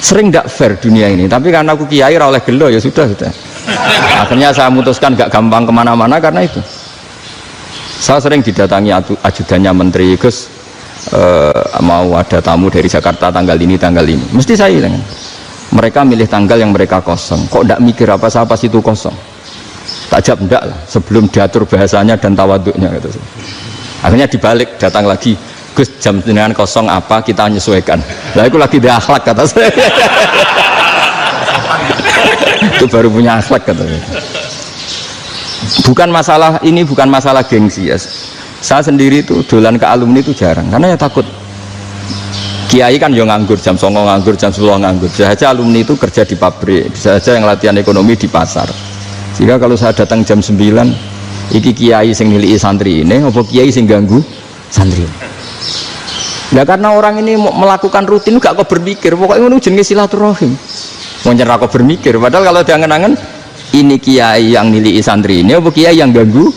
Sering tidak fair dunia ini, tapi karena aku kiai oleh gelo ya sudah. Akhirnya saya memutuskan gak gampang kemana-mana karena itu. Saya sering didatangi ajudannya menteri, Gus mau ada tamu dari Jakarta tanggal ini, mesti saya bilang, mereka milih tanggal yang mereka kosong, kok tidak mikir apa itu kosong. Tak jawab enggak lah, sebelum diatur bahasanya dan tawaduknya gitu. Akhirnya dibalik, datang lagi, Gus jam dengan kosong apa kita menyesuaikan. Lah itu lagi dia akhlak kata saya. Itu baru punya akhlak kata saya. Bukan masalah ini, bukan masalah gengsi ya. Saya sendiri itu dolan ke alumni itu jarang karena ya takut. Kiai kan yo nganggur jam 09.00 nganggur, jam 10 nganggur. Bisa saja alumni itu kerja di pabrik, bisa saja yang latihan ekonomi di pasar. Jika kalau saya datang jam 9, iki kiai sing nilai santri ini, apa kiai sing ganggu santri? Ya karena orang ini melakukan rutin gak kok berpikir, pokoknya ngono jenenge silaturahim. Mau nyerah kok berpikir, padahal kalau diangen-angen ini kiai yang nilai santri ini, apa kiai yang ganggu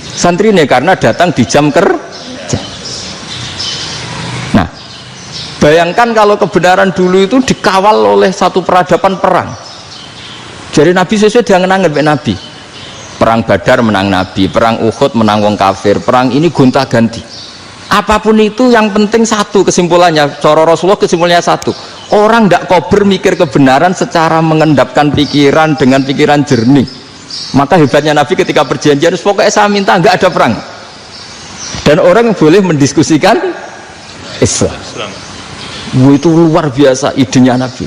santri ini karena datang di jam kerja. Nah, bayangkan kalau kebenaran dulu itu dikawal oleh satu peradaban perang. Jadi Nabi sesuai diangen-angen Nabi. Perang Badar menang Nabi, perang Uhud menang wong kafir, perang ini gonta-ganti. Apapun itu yang penting satu kesimpulannya, cara Rasulullah kesimpulannya satu, orang tidak kober mikir kebenaran secara mengendapkan pikiran dengan pikiran jernih. Maka hebatnya Nabi ketika perjanjian pokoknya saya minta nggak ada perang, dan orang yang boleh mendiskusikan Islam. Itu luar biasa idenya Nabi,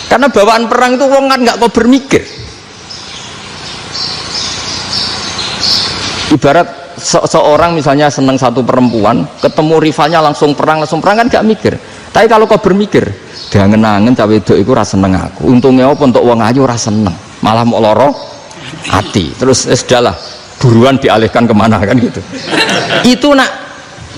karena bawaan perang itu orang kan nggak kober mikir. Ibarat seorang misalnya senang satu perempuan, ketemu rivalnya langsung perang kan gak mikir. Tapi kalau kau bermikir, dia ngenangen cawe wedok iku ora seneng aku. Untungnya apa untuk wong ayu ora seneng, malah mau loro hati. Terus sudahlah, buruan dialihkan kemana kan gitu. Itu nak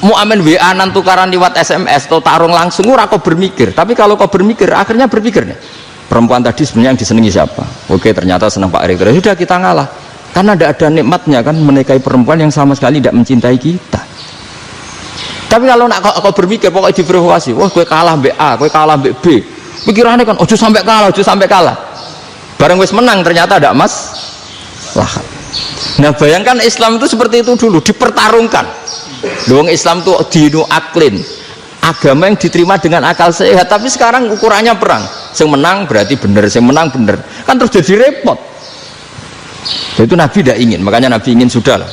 mau amen WA nan tukaran lewat SMS atau tarung langsung ora kau bermikir. Tapi kalau kau bermikir, akhirnya berpikir nih. Perempuan tadi sebenarnya yang disenangi siapa? Oke, ternyata senang Pak Erick. Sudah kita ngalah. Karena tidak ada nikmatnya kan menikahi perempuan yang sama sekali tidak mencintai kita. Tapi kalau nak kau berpikir pokoknya diprovokasi, wah gue kalah mbak A, gue kalah mbak B, pikirannya kan ojo sampai kalah. Bareng wis menang ternyata ada emas lah. Nah bayangkan Islam itu seperti itu dulu, dipertarungkan. Luang Islam itu dinu aklin, agama yang diterima dengan akal sehat. Tapi sekarang ukurannya perang, yang menang berarti benar, yang menang benar, kan terus jadi repot. Itu Nabi tidak ingin, makanya Nabi ingin sudah lah,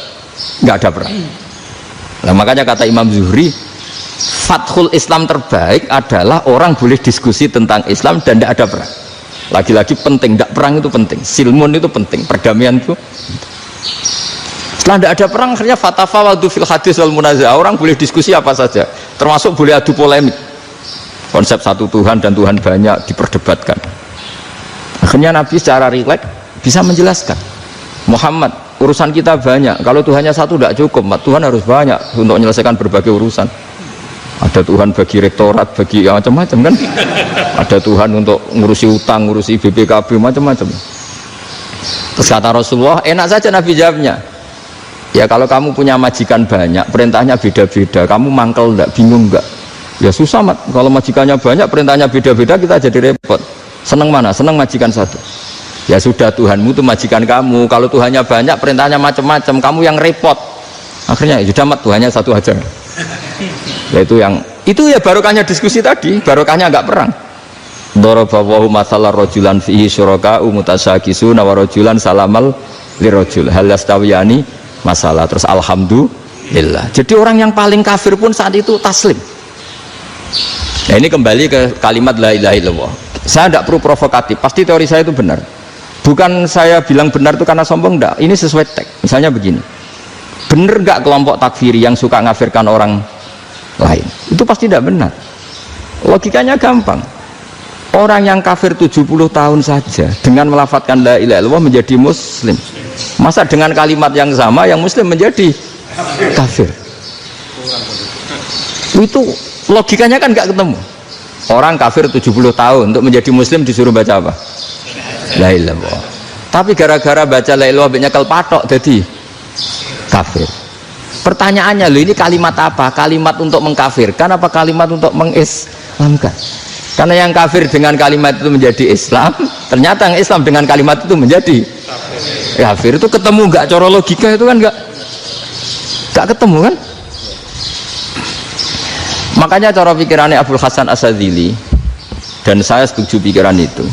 nggak ada perang. Nah, makanya kata Imam Zuhri, fathul Islam terbaik adalah orang boleh diskusi tentang Islam dan tidak ada perang. Lagi-lagi penting, tidak perang itu penting, silmun itu penting, perdamaian itu. Setelah tidak ada perang, akhirnya fatafawadu fil hadis wal munazah, orang boleh diskusi apa saja, termasuk boleh adu polemik. Konsep satu Tuhan dan Tuhan banyak diperdebatkan. Akhirnya Nabi secara rileks bisa menjelaskan. Muhammad, urusan kita banyak, kalau Tuhannya satu tidak cukup, Tuhan harus banyak untuk menyelesaikan berbagai urusan. Ada Tuhan bagi rektorat, bagi macam-macam kan, ada Tuhan untuk ngurusi utang, ngurusi BPKB, macam-macam. Terus kata Rasulullah, enak saja Nabi jawabnya, ya kalau kamu punya majikan banyak, perintahnya beda-beda, kamu mangkel enggak, bingung enggak? Ya susah mat, kalau majikannya banyak, perintahnya beda-beda, kita jadi repot. Seneng mana? Seneng majikan satu. Ya sudah, Tuhanmu itu majikan kamu, kalau Tuhannya banyak perintahnya macam-macam, kamu yang repot. Akhirnya ya sudah mat, Tuhannya satu aja. Yaitu yang itu ya barokahnya diskusi tadi, barokahnya enggak perang. Daraballahu mathalan rajulan fihi syuraka'u mutasyakisuna wa rajulan salamal lirajul hal yastawiyani masalah. Terus alhamdulillah. Jadi orang yang paling kafir pun saat itu taslim. Nah ini kembali ke kalimat la ilaha illallah. Saya tidak perlu provokatif, pasti teori saya itu benar. Bukan saya bilang benar itu karena sombong, enggak. Ini sesuai teks. Misalnya begini, benar enggak kelompok takfiri yang suka ngafirkan orang lain? Itu pasti tidak benar. Logikanya gampang. Orang yang kafir 70 tahun saja dengan melafadzkan la ilaha illallah menjadi muslim. Masa dengan kalimat yang sama yang muslim menjadi kafir? Itu logikanya kan enggak ketemu. Orang kafir 70 tahun untuk menjadi muslim disuruh baca apa? La ilaha illallah. Tapi gara-gara baca la ilaha illallah nyekel patok jadi kafir. Pertanyaannya, loh ini kalimat apa? Kalimat untuk mengkafirkan apa kalimat untuk mengislamkan? Karena yang kafir dengan kalimat itu menjadi Islam, ternyata yang Islam dengan kalimat itu menjadi kafir. Itu ketemu nggak? Cara logika itu kan nggak ketemu kan? Makanya cara pikirannya Abul Hasan Asyadzili, dan saya setuju pikiran itu.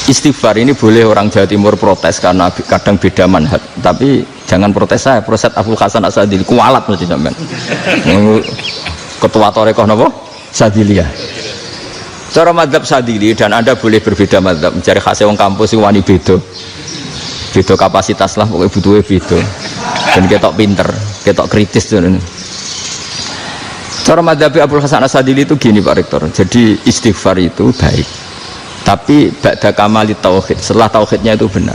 Istighfar ini boleh orang Jawa Timur protes karena kadang beda manhaj, tapi jangan protes saya, protes Abul Hasan Asyadzili, kualat mesti sampean. Ketua Torekoh napa? Sadiliyah. Cara madzhab Sadili, dan Anda boleh berbeda madzhab, mencari khasnya wong kampus wani beda. Beda kapasitas lah, pokoknya butuhnya beda. Dan ketok pinter, ketok kritis tuh. Cara madzhab Abul Hasan Asyadzili itu gini Pak Rektor. Jadi istighfar itu baik, tapi ba'da kamali tauhid, setelah tauhidnya itu benar.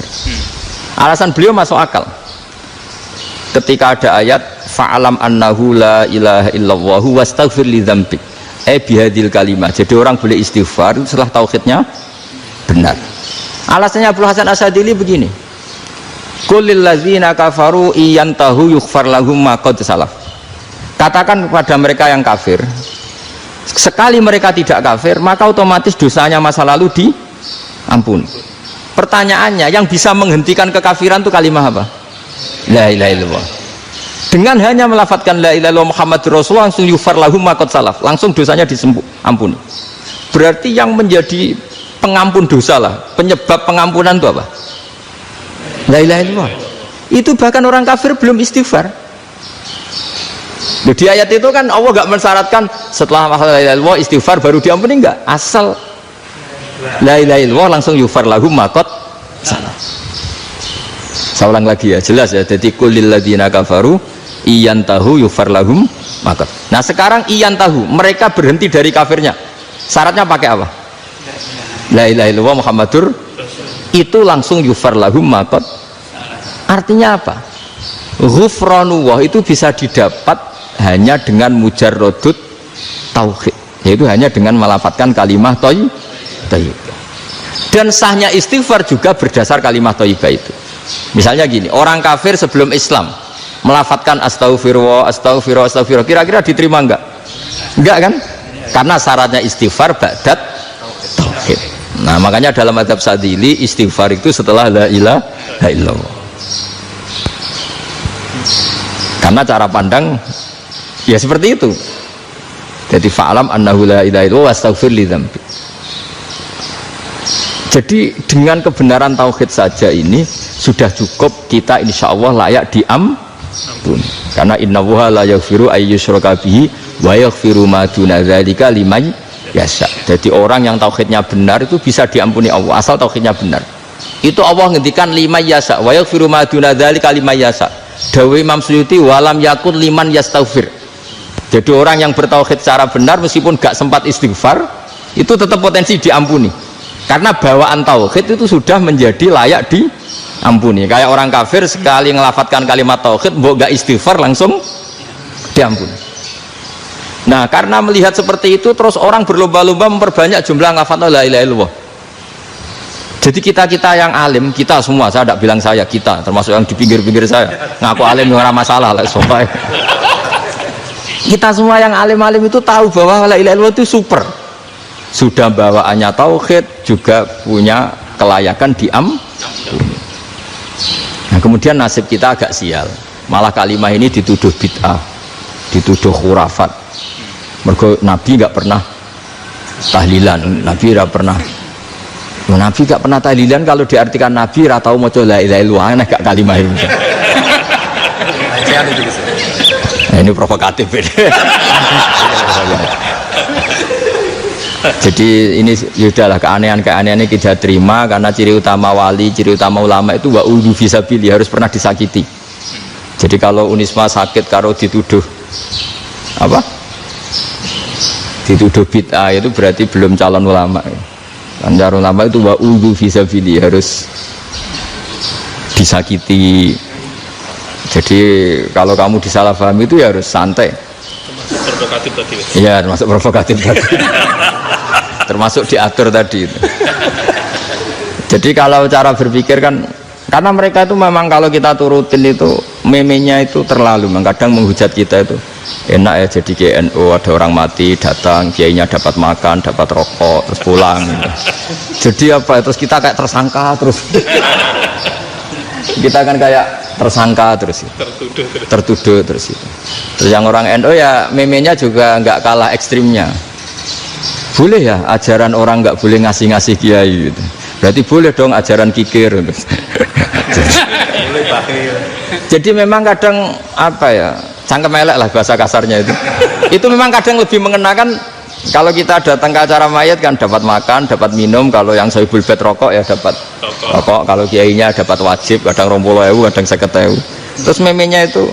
Alasan beliau masuk akal. Ketika ada ayat fa'alam annahu la ilaha illallah wastaghfir li dzambik, bihadil kalimah. Jadi orang boleh istighfar setelah tauhidnya benar. Alasannya Abul Hasan Asyadzili begini. Qul lil ladzina kafaru iyantahu yughfar lahum ma qad salaf. Katakan kepada mereka yang kafir, sekali mereka tidak kafir, maka otomatis dosanya masa lalu diampuni. Pertanyaannya, yang bisa menghentikan kekafiran itu kalimat apa? La ilaha illallah. Dengan hanya melafadzkan la ilaha illallah Muhammadur Rasulullah, langsung yufar lahum ma qad salaf, langsung dosanya diampuni. Berarti yang menjadi pengampun dosa lah, penyebab pengampunan itu apa? La ilaha illallah. Itu bahkan orang kafir belum istighfar. Di ayat itu kan Allah gak mensyaratkan setelah la ilaha illallah istighfar baru diampuni, enggak. Asal la ilaha illallah langsung yufar lahum ma qad salaf. Saya ulang lagi ya, jelas ya. Jadi kulil ladzina kafaru iyantahu yufar lahum maka. Nah sekarang iyantahu, mereka berhenti dari kafirnya. Syaratnya pakai apa? La ilaha illallah Muhammadur, itu langsung yufar lahum maka. Artinya apa? Ghufranullah itu bisa didapat hanya dengan mujarrodut tauhid, yaitu hanya dengan melafadzkan kalimah thayyibah. Dan sahnya istighfar juga berdasar kalimah thayyibah itu. Misalnya gini, orang kafir sebelum Islam melafadzkan astaghfirullah, astaghfirullah, astaghfirullah, kira-kira diterima enggak? Enggak kan? Karena syaratnya istighfar ba'dat tauhid. Nah makanya dalam mazhab Sadzili istighfar itu setelah la ilaha illallah. Karena cara pandang ya seperti itu. Jadi fa'alam annahu la ilaha illallah wastaghfir li dzambi. Jadi dengan kebenaran tauhid saja ini sudah cukup kita insya Allah layak diampuni. Karena innallaha la yaghfiru ayyushraka bihi wa yaghfiru ma duna dzalika liman yasha. Jadi orang yang tauhidnya benar itu bisa diampuni Allah asal tauhidnya benar. Itu Allah ngendikan liman yasha wa yaghfiru ma duna dzalika liman yasha. Dawe Imam Suyuti walam yakun liman yastaghfir. Jadi orang yang bertauhid secara benar meskipun gak sempat istighfar itu tetap potensi diampuni. Karena bawaan tauhid itu sudah menjadi layak diampuni. Kayak orang kafir sekali ngelafadzkan kalimat tauhid, mbok gak istighfar langsung diampuni. Nah, karena melihat seperti itu, terus orang berlomba-lomba memperbanyak jumlah ngelafadzkan la ilaha illallah. Jadi kita yang alim, kita semua, saya tidak bilang saya, kita, termasuk yang di pinggir-pinggir saya, ngaku alim nggak masalah lah, soalnya. Kita semua yang alim-alim itu tahu bahwa la ilaha illallah itu super. Sudah bawaannya tauhid, juga punya kelayakan diampuni. Nah kemudian nasib kita agak sial, malah kalimah ini dituduh bid'ah, dituduh khurafat. Mergo Nabi nggak pernah tahlilan, Nabi nggak pernah tahlilan. Kalau diartikan Nabi ratau maca la ilaha illallah, aneh gak kalimah itu. Nah, ini provokatif ini. Jadi ini sudahlah keanehan-keanehan ini kita terima karena ciri utama wali, ciri utama ulama itu wa udhu fisabilillah, harus pernah disakiti. Jadi kalau Unisma sakit kalau dituduh apa? Dituduh bid'ah itu berarti belum calon ulama. Kan calon ulama itu wa udhu fisabilillah, harus disakiti. Jadi kalau kamu disalahpahami itu ya harus santai. Provokatif tadi. Iya, termasuk provokatif tadi. Termasuk diatur tadi itu. Jadi kalau cara berpikir kan, karena mereka itu memang kalau kita turutin itu memenya itu terlalu, kadang menghujat kita itu enak ya jadi GNU, ada orang mati datang, kiainya dapat makan, dapat rokok, terus pulang gitu. Jadi apa, terus kita kayak tersangka terus. Kita kan kayak tersangka terus gitu. tertuduh terus itu. Terus yang orang NU ya memenya juga nggak kalah ekstrimnya. Boleh ya ajaran orang nggak boleh ngasih kiai gitu. Berarti boleh dong ajaran kikir gitu. Jadi memang kadang apa ya, cangkem elek lah bahasa kasarnya itu. Itu memang kadang lebih mengenakan. Kalau kita datang ke acara mayat kan dapat makan, dapat minum. Kalau yang sohibul bed rokok ya dapat rokok. Kalau kiainya dapat wajib, kadang 20.000, kadang 50.000. Terus memenya itu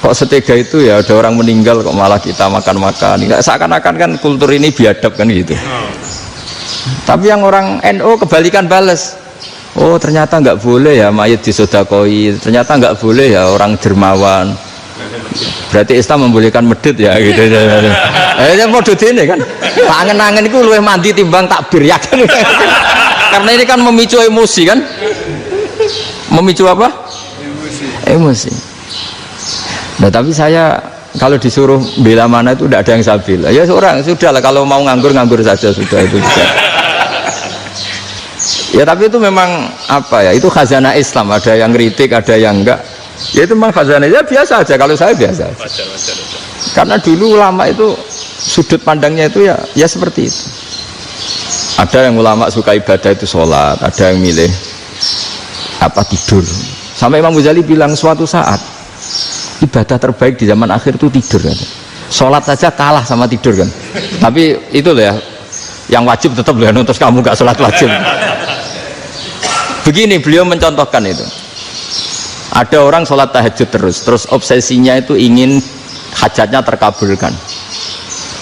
kok setega itu ya, ada orang meninggal kok malah kita makan-makan. Seakan-akan kan kultur ini biadab kan gitu. Tapi yang orang NU kebalikan bales. Oh ternyata nggak boleh ya mayat disodakoi. Ternyata nggak boleh ya orang dermawan. Berarti Islam membolehkan medit ya gitu. Yang mau ini kan tangan-tangan itu luwih mandi timbang takbir ya kan. Karena ini kan memicu emosi kan. Memicu apa? Emosi. Nah tapi saya kalau disuruh bela mana itu tidak ada yang saya bela. Ya seorang sudahlah, kalau mau nganggur saja sudah itu bisa. Ya tapi itu memang apa ya, itu khazanah Islam, ada yang kritik ada yang enggak. Ya itu memang khazanah, ya biasa aja kalau saya biasa aja. Karena dulu ulama itu sudut pandangnya itu ya seperti itu. Ada yang ulama suka ibadah itu sholat, ada yang milih apa tidur. Sampai Imam Ghazali bilang suatu saat ibadah terbaik di zaman akhir itu tidur kan. Sholat saja kalah sama tidur kan. Tapi itu loh ya, yang wajib tetap loh, terus kamu gak sholat wajib. Begini beliau mencontohkan itu. Ada orang sholat tahajud terus obsesinya itu ingin hajatnya terkabulkan.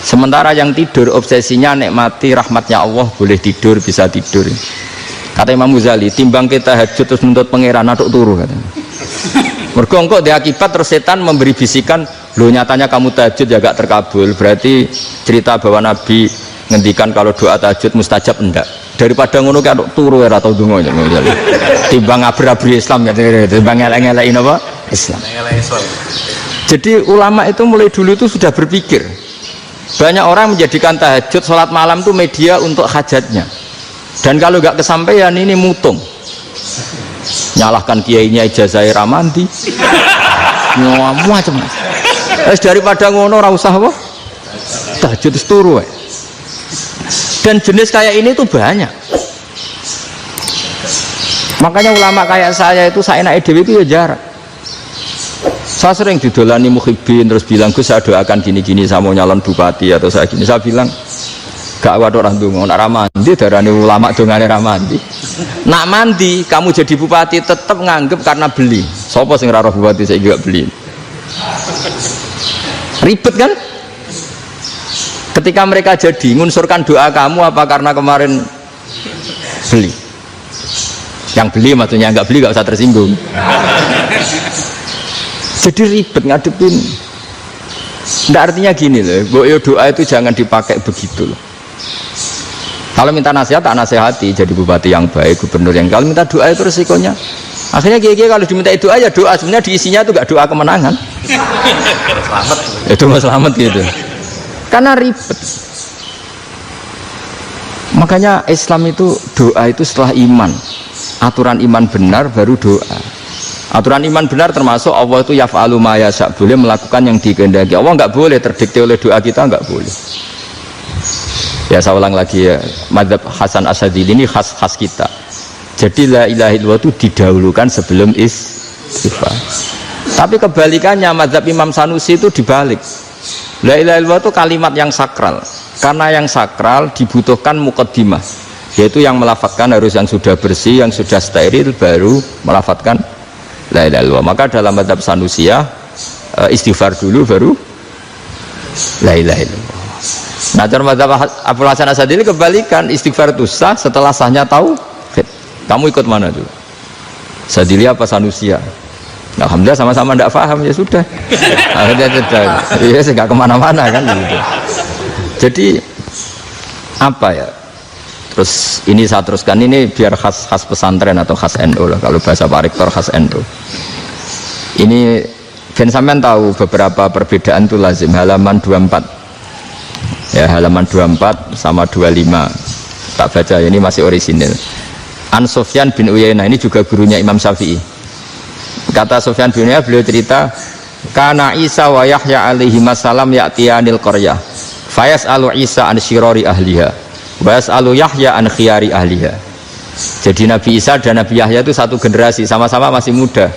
Sementara yang tidur obsesinya nikmati rahmatnya Allah, boleh tidur, bisa tidur. Kata Imam Ghazali, timbang kita tahajud terus nuntut pangeran aduk turu katanya. Mergo engko dia akibat terus setan memberi bisikan, lo nyatanya kamu tahajud ya gak terkabul. Berarti cerita bahwa Nabi ngendikan kalau doa tahajud mustajab enggak. Daripada ngono kan turu ora tau donga. Timbang abri-abri Islam ya, timbang elek-elekin apa? Islam. Jadi ulama itu mulai dulu itu sudah berpikir. Banyak orang menjadikan tahajud, sholat malam itu media untuk hajatnya. Dan kalau nggak kesampaian ini mutung. Nyalahkan kiainya ijazah ramandi. Macam. Daripada ngono ora usah apa? Tahajud turu. Dan jenis kayak ini tuh banyak. Makanya ulama kayak saya itu saenake dhewe itu ya jarak. Saya sering didolani muhibbin terus bilang, Gus saya doakan gini-gini, saya mau nyalon bupati atau saya gini. Saya bilang gak waduh orang donga, nak ramandi darane ulama dongane ramandi. Nak mandi kamu jadi bupati tetap nganggep karena beli. Sopo sing ora roh bupati saya juga beli. Ribet kan? Ketika mereka jadi ngunsurkan doa kamu apa karena kemarin beli? Yang beli maksudnya, nggak beli nggak usah tersinggung. Jadi ribet ngadepin. Nggak, artinya gini loh, boyo doa itu jangan dipakai begitu loh. Kalau minta nasihat tak nasihati, jadi bupati yang baik, gubernur yang. Kalau minta doa itu resikonya akhirnya gigi kalau diminta doa ya doa, sebenarnya diisinya itu nggak doa kemenangan. Selamat. Itu mau selamat gitu. Karena ribet. Makanya Islam itu doa itu setelah iman. Aturan iman benar baru doa. Aturan iman benar termasuk Allah itu yaf'alu ma yasha', boleh melakukan yang dikehendaki. Allah nggak boleh terdikte oleh doa kita, nggak boleh. Ya saya ulang lagi ya, madzhab Hasan Asyadzili ini khas kita. Jadi la ilaha illallah itu didahulukan sebelum istighfar. Tapi kebalikannya madzhab Imam Sanusi itu dibalik. La ilaha illallah itu kalimat yang sakral. Karena yang sakral dibutuhkan muqaddimah, yaitu yang melafadzkan harus yang sudah bersih, yang sudah steril baru melafadzkan la ilaha illallah. Maka dalam madzhab Sanusiyah istighfar dulu baru la ilaha illallah. Nah, dalam madzhab Abul Hasan Asyadzili kebalikan, istighfar itu sah setelah sahnya tauhid. Kamu ikut mana tuh? Asyadzili apa Sanusiyah? Alhamdulillah sama-sama tidak paham, ya sudah. Akhirnya sudah, ya nggak kemana-mana kan gitu. Jadi apa ya? Terus ini saya teruskan, ini biar khas pesantren atau khas NU lah, kalau bahasa Pak Rektor khas NU. Ini Ben sampean tahu beberapa perbedaan itu lazim, halaman 24 ya, halaman 24 sama 25 tak baca, ini masih orisinil. An Sufyan bin Uyainah, ini juga gurunya Imam Syafi'i. Kata Sufyan bin Uyainah, beliau cerita, kana Isa wa Yahya alaihi salam ya'tiyanil qaryah fayas'alu Isa an syirari ahliha wa yas'alu Yahya an khiyari ahliha. Jadi Nabi Isa dan Nabi Yahya itu satu generasi, sama-sama masih muda.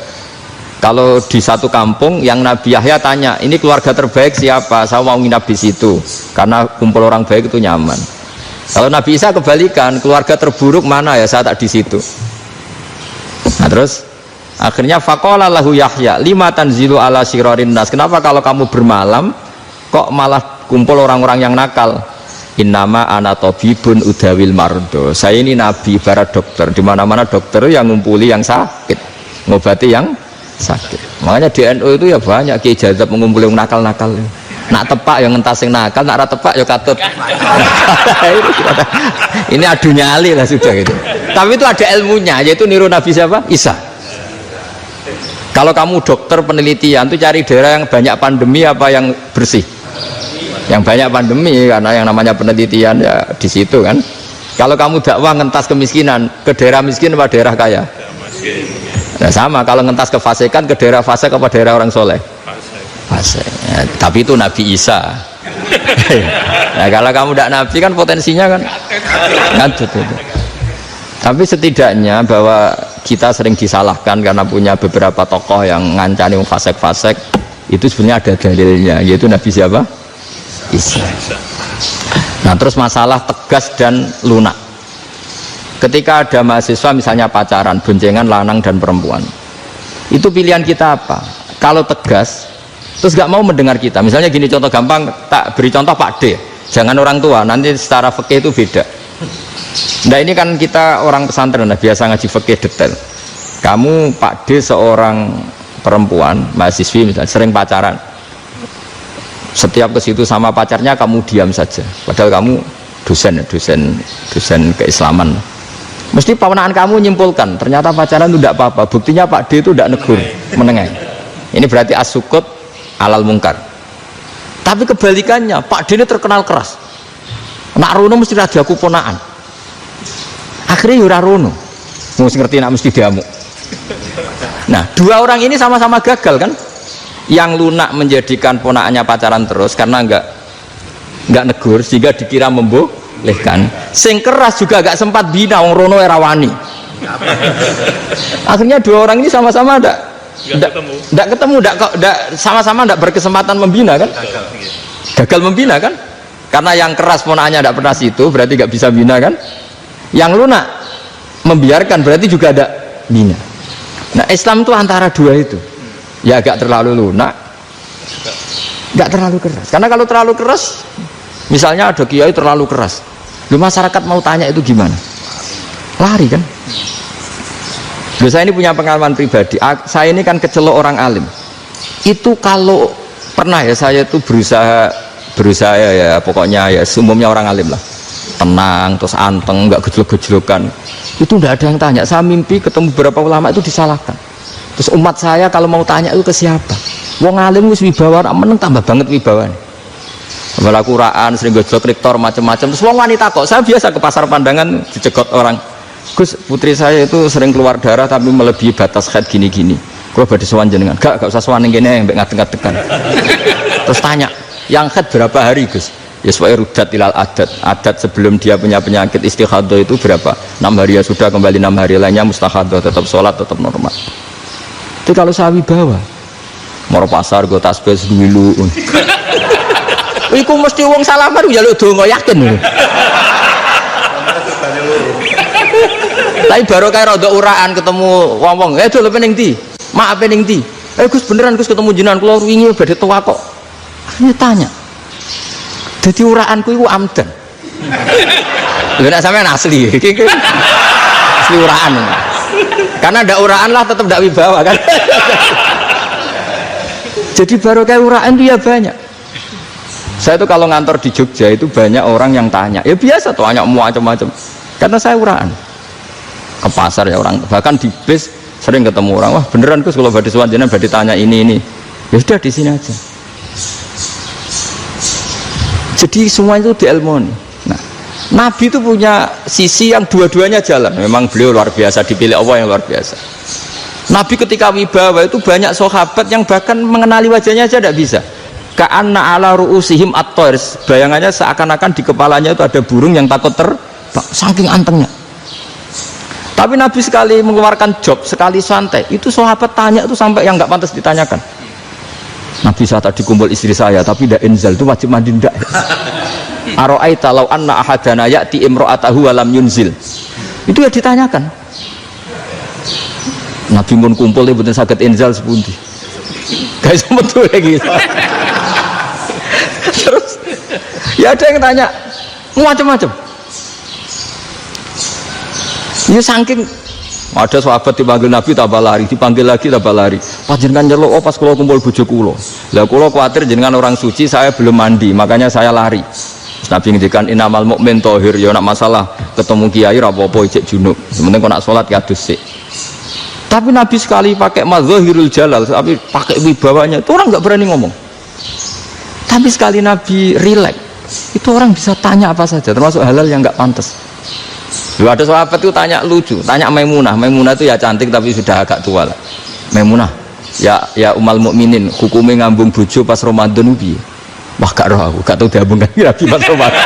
Kalau di satu kampung yang Nabi Yahya tanya, ini keluarga terbaik siapa? Saya mau nginap di situ karena kumpul orang baik itu nyaman. Kalau Nabi Isa kebalikan, keluarga terburuk mana ya, saya tak di situ. Nah terus akhirnya faqala lahu Yahya lima tanzilu ala syirarin nas, kenapa kalau kamu bermalam kok malah kumpul orang-orang yang nakal? Innama ana tabibun udawil mardo, saya ini nabi barat dokter, di mana-mana dokter yang ngumpuli yang sakit, ngobati yang sakit. Makanya di NU itu ya banyak Kiai Jazab mengumpuli yang nakal-nakal. Nak tepak yang ngentas yang nakal, nak ra tepak ya katut. Ini adu nyali lah sudah gitu. Tapi itu ada ilmunya, yaitu niru Nabi siapa? Isa. Kalau kamu dokter penelitian itu cari daerah yang banyak pandemi apa yang bersih? Yang banyak pandemi, karena yang namanya penelitian ya di situ kan. Kalau kamu dakwah ngentas kemiskinan, ke daerah miskin apa daerah kaya? Nah, sama kalau ngentas kefasikan, ke daerah fasik apa daerah orang soleh? Fasik. Ya, tapi itu Nabi Isa. Nah, kalau kamu tidak Nabi kan potensinya kan ngadut itu. Tapi setidaknya bahwa kita sering disalahkan karena punya beberapa tokoh yang ngancani fasik-fasik, itu sebenarnya ada dalilnya, yaitu Nabi siapa? Isa. Nah terus masalah tegas dan lunak. Ketika ada mahasiswa misalnya pacaran, boncengan lanang dan perempuan, Itu pilihan kita apa? Kalau tegas, terus gak mau mendengar kita. Misalnya gini, contoh gampang, tak beri contoh Pak D. Jangan orang tua, nanti secara fikih itu beda. Nah ini kan kita orang pesantren, biasa ngaji fikih detail. Kamu Pak D seorang perempuan, mahasiswi misalnya, sering pacaran. Setiap ke situ sama pacarnya kamu diam saja. Padahal kamu dosen keislaman. Mesti pawanaan kamu nyimpulkan, ternyata pacaran itu tidak apa-apa. Buktinya Pak D itu tidak negur, menengah. Ini berarti as-sukut alal mungkar. Tapi kebalikannya, Pak D ini terkenal keras. Nak rono mesti raja aku ponaan. Akhirnya yura rono, mesti ngerti nak mesti diamuk. Nah, dua orang ini sama-sama gagal kan? Yang lunak menjadikan ponaannya pacaran terus karena enggak negur sehingga dikira membolehkan. Sing keras juga enggak sempat bina wong rono era wani. Akhirnya dua orang ini sama-sama enggak ketemu, sama-sama enggak berkesempatan membina kan? Gagal membina kan? Karena yang keras ponaannya enggak pernah situ, berarti enggak bisa bina kan? Yang lunak membiarkan berarti juga ada bina. Nah, Islam itu antara dua itu. Ya agak terlalu lunak, nggak terlalu keras. Karena kalau terlalu keras, misalnya ada kiai terlalu keras, lu masyarakat mau tanya itu gimana? Lari kan? Saya ini punya pengalaman pribadi. Saya ini kan kecelok orang alim. Itu kalau pernah ya saya itu berusaha ya pokoknya ya umumnya orang alim lah, tenang terus anteng, nggak gejlok-gejlokan. Itu nggak ada yang tanya. Saya mimpi ketemu beberapa ulama itu disalahkan. Terus umat saya kalau mau tanya itu ke siapa? Wong alim wis wibawa, meneng tambah banget wibawane. Malah Quran sering gojlok rektor macam-macam. Terus wong wanita kok, saya biasa ke pasar pandangan dicegot orang. Gus, putri saya itu sering keluar darah tapi melebihi batas haid gini-gini. Kalau badhe sowan jenengan, gak usah sowan ning kene mbek ngadeg-ngadegan. Terus tanya, yang haid berapa hari, Gus? Ya supaya rudat ilal adat sebelum dia punya penyakit istihadah itu berapa? 6 hari ya sudah, kembali 6 hari lainnya mustahadah, tetap sholat, tetap normal. Itu kalau saya wibawa mau pasar gue tasbih dulu iku mesti wong salaman njaluk donga yakin tapi baru kayak rada uraan ketemu wong-wong dulu pening ndi maaf pening ndi Gus beneran Gus ketemu jenengan kula wingi badhe tua kok ini tanya jadi uraanku iku amdan lho nek sampean asli asli uraan karena ada uraan lah tetap tidak wibawa kan. Jadi baru kayak uraan itu ya banyak. Saya tuh kalau ngantor di Jogja itu banyak orang yang tanya. Ya biasa tuh tanya macam-macam. Karena saya uraan. Ke pasar ya orang, bahkan di bis sering ketemu orang. Wah beneran Gus kalau badhe sowan jenengan badhe tanya ini. Ya sudah di sini aja. Jadi semua itu diilmoni. Nabi itu punya sisi yang dua-duanya jalan. Memang beliau luar biasa, dipilih Allah yang luar biasa. Nabi ketika wibawa itu banyak sahabat yang bahkan mengenali wajahnya aja tidak bisa. Ka'anna ala ru'usihim at-tayr. Bayangannya seakan-akan di kepalanya itu ada burung yang takut terbang, saking antengnya. Tapi Nabi sekali mengeluarkan job, sekali santai, itu sahabat tanya itu sampai yang nggak pantas ditanyakan. Nabi saat tadi kumpul istri saya, tapi tidak inzal itu wajib mandi ndak. Aro'aita law anna ahadana ya'ti imra'atahu wa lam yunzil. Itu ya ditanyakan. Nabi pun kumpul mboten saged inzal sepundi. Guys metu lagi. Terus ya ada yang tanya macam-macam. Ya saking ada sahabat dipanggil Nabi tambah lari, dipanggil lagi tambah lari. Panjenengan nyeluk pas kula kumpul bojo kula. Lah kula kuwatir jenengan orang suci, saya belum mandi, makanya saya lari. Nabi ngendikan innamal mukmin thahir, ya nak masalah ketemu kiai ra apa-apa ijek junub. Sementing kok nak salat ya adus sik. Tapi Nabi sekali pakai mazahirul jalal, tapi pakai wibawanya, itu orang enggak berani ngomong. Tapi sekali Nabi rileks, itu orang bisa tanya apa saja, termasuk halal yang enggak pantas. Lalu ada sahabat itu tanya lucu, tanya Maimunah. Maimunah itu ya cantik tapi sudah agak tua lah. Maimunah, ya umal mukminin, hukumnya ngambung bojo pas Ramadan ubi. Wah gak roh aku, gak tahu diambungkan Nabi pas Ramadan.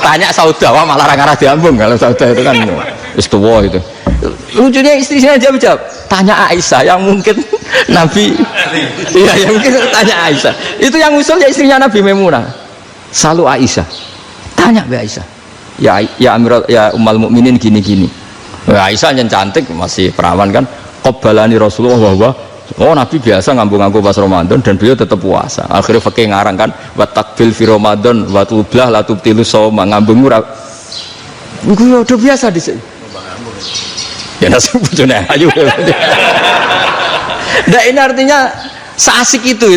Tanya Saudah, malah orang-orang diambung. Kalau Saudah itu kan istiwa itu. Lucunya istrinya jawab, tanya Aisyah yang mungkin Nabi, iya yang mungkin tanya Aisyah. Itu yang usul ya istrinya Nabi Maimunah. Selalu Aisyah, tanya be Aisyah. Ya Amiral, ya umal mukminin gini-gini. Aisyah yang cantik masih perawan kan. Qabbalani Rasulullah wa oh Nabi biasa ngambung-ngambung pas Ramadan dan beliau tetap puasa. Akhirnya fakih ngarang kan wa takbil fi Ramadan wa tublah la tubtilu shauma ngambung ora. Iku udah biasa di sini. Ya nasi bojone ayu. Nah ini artinya seasik itu.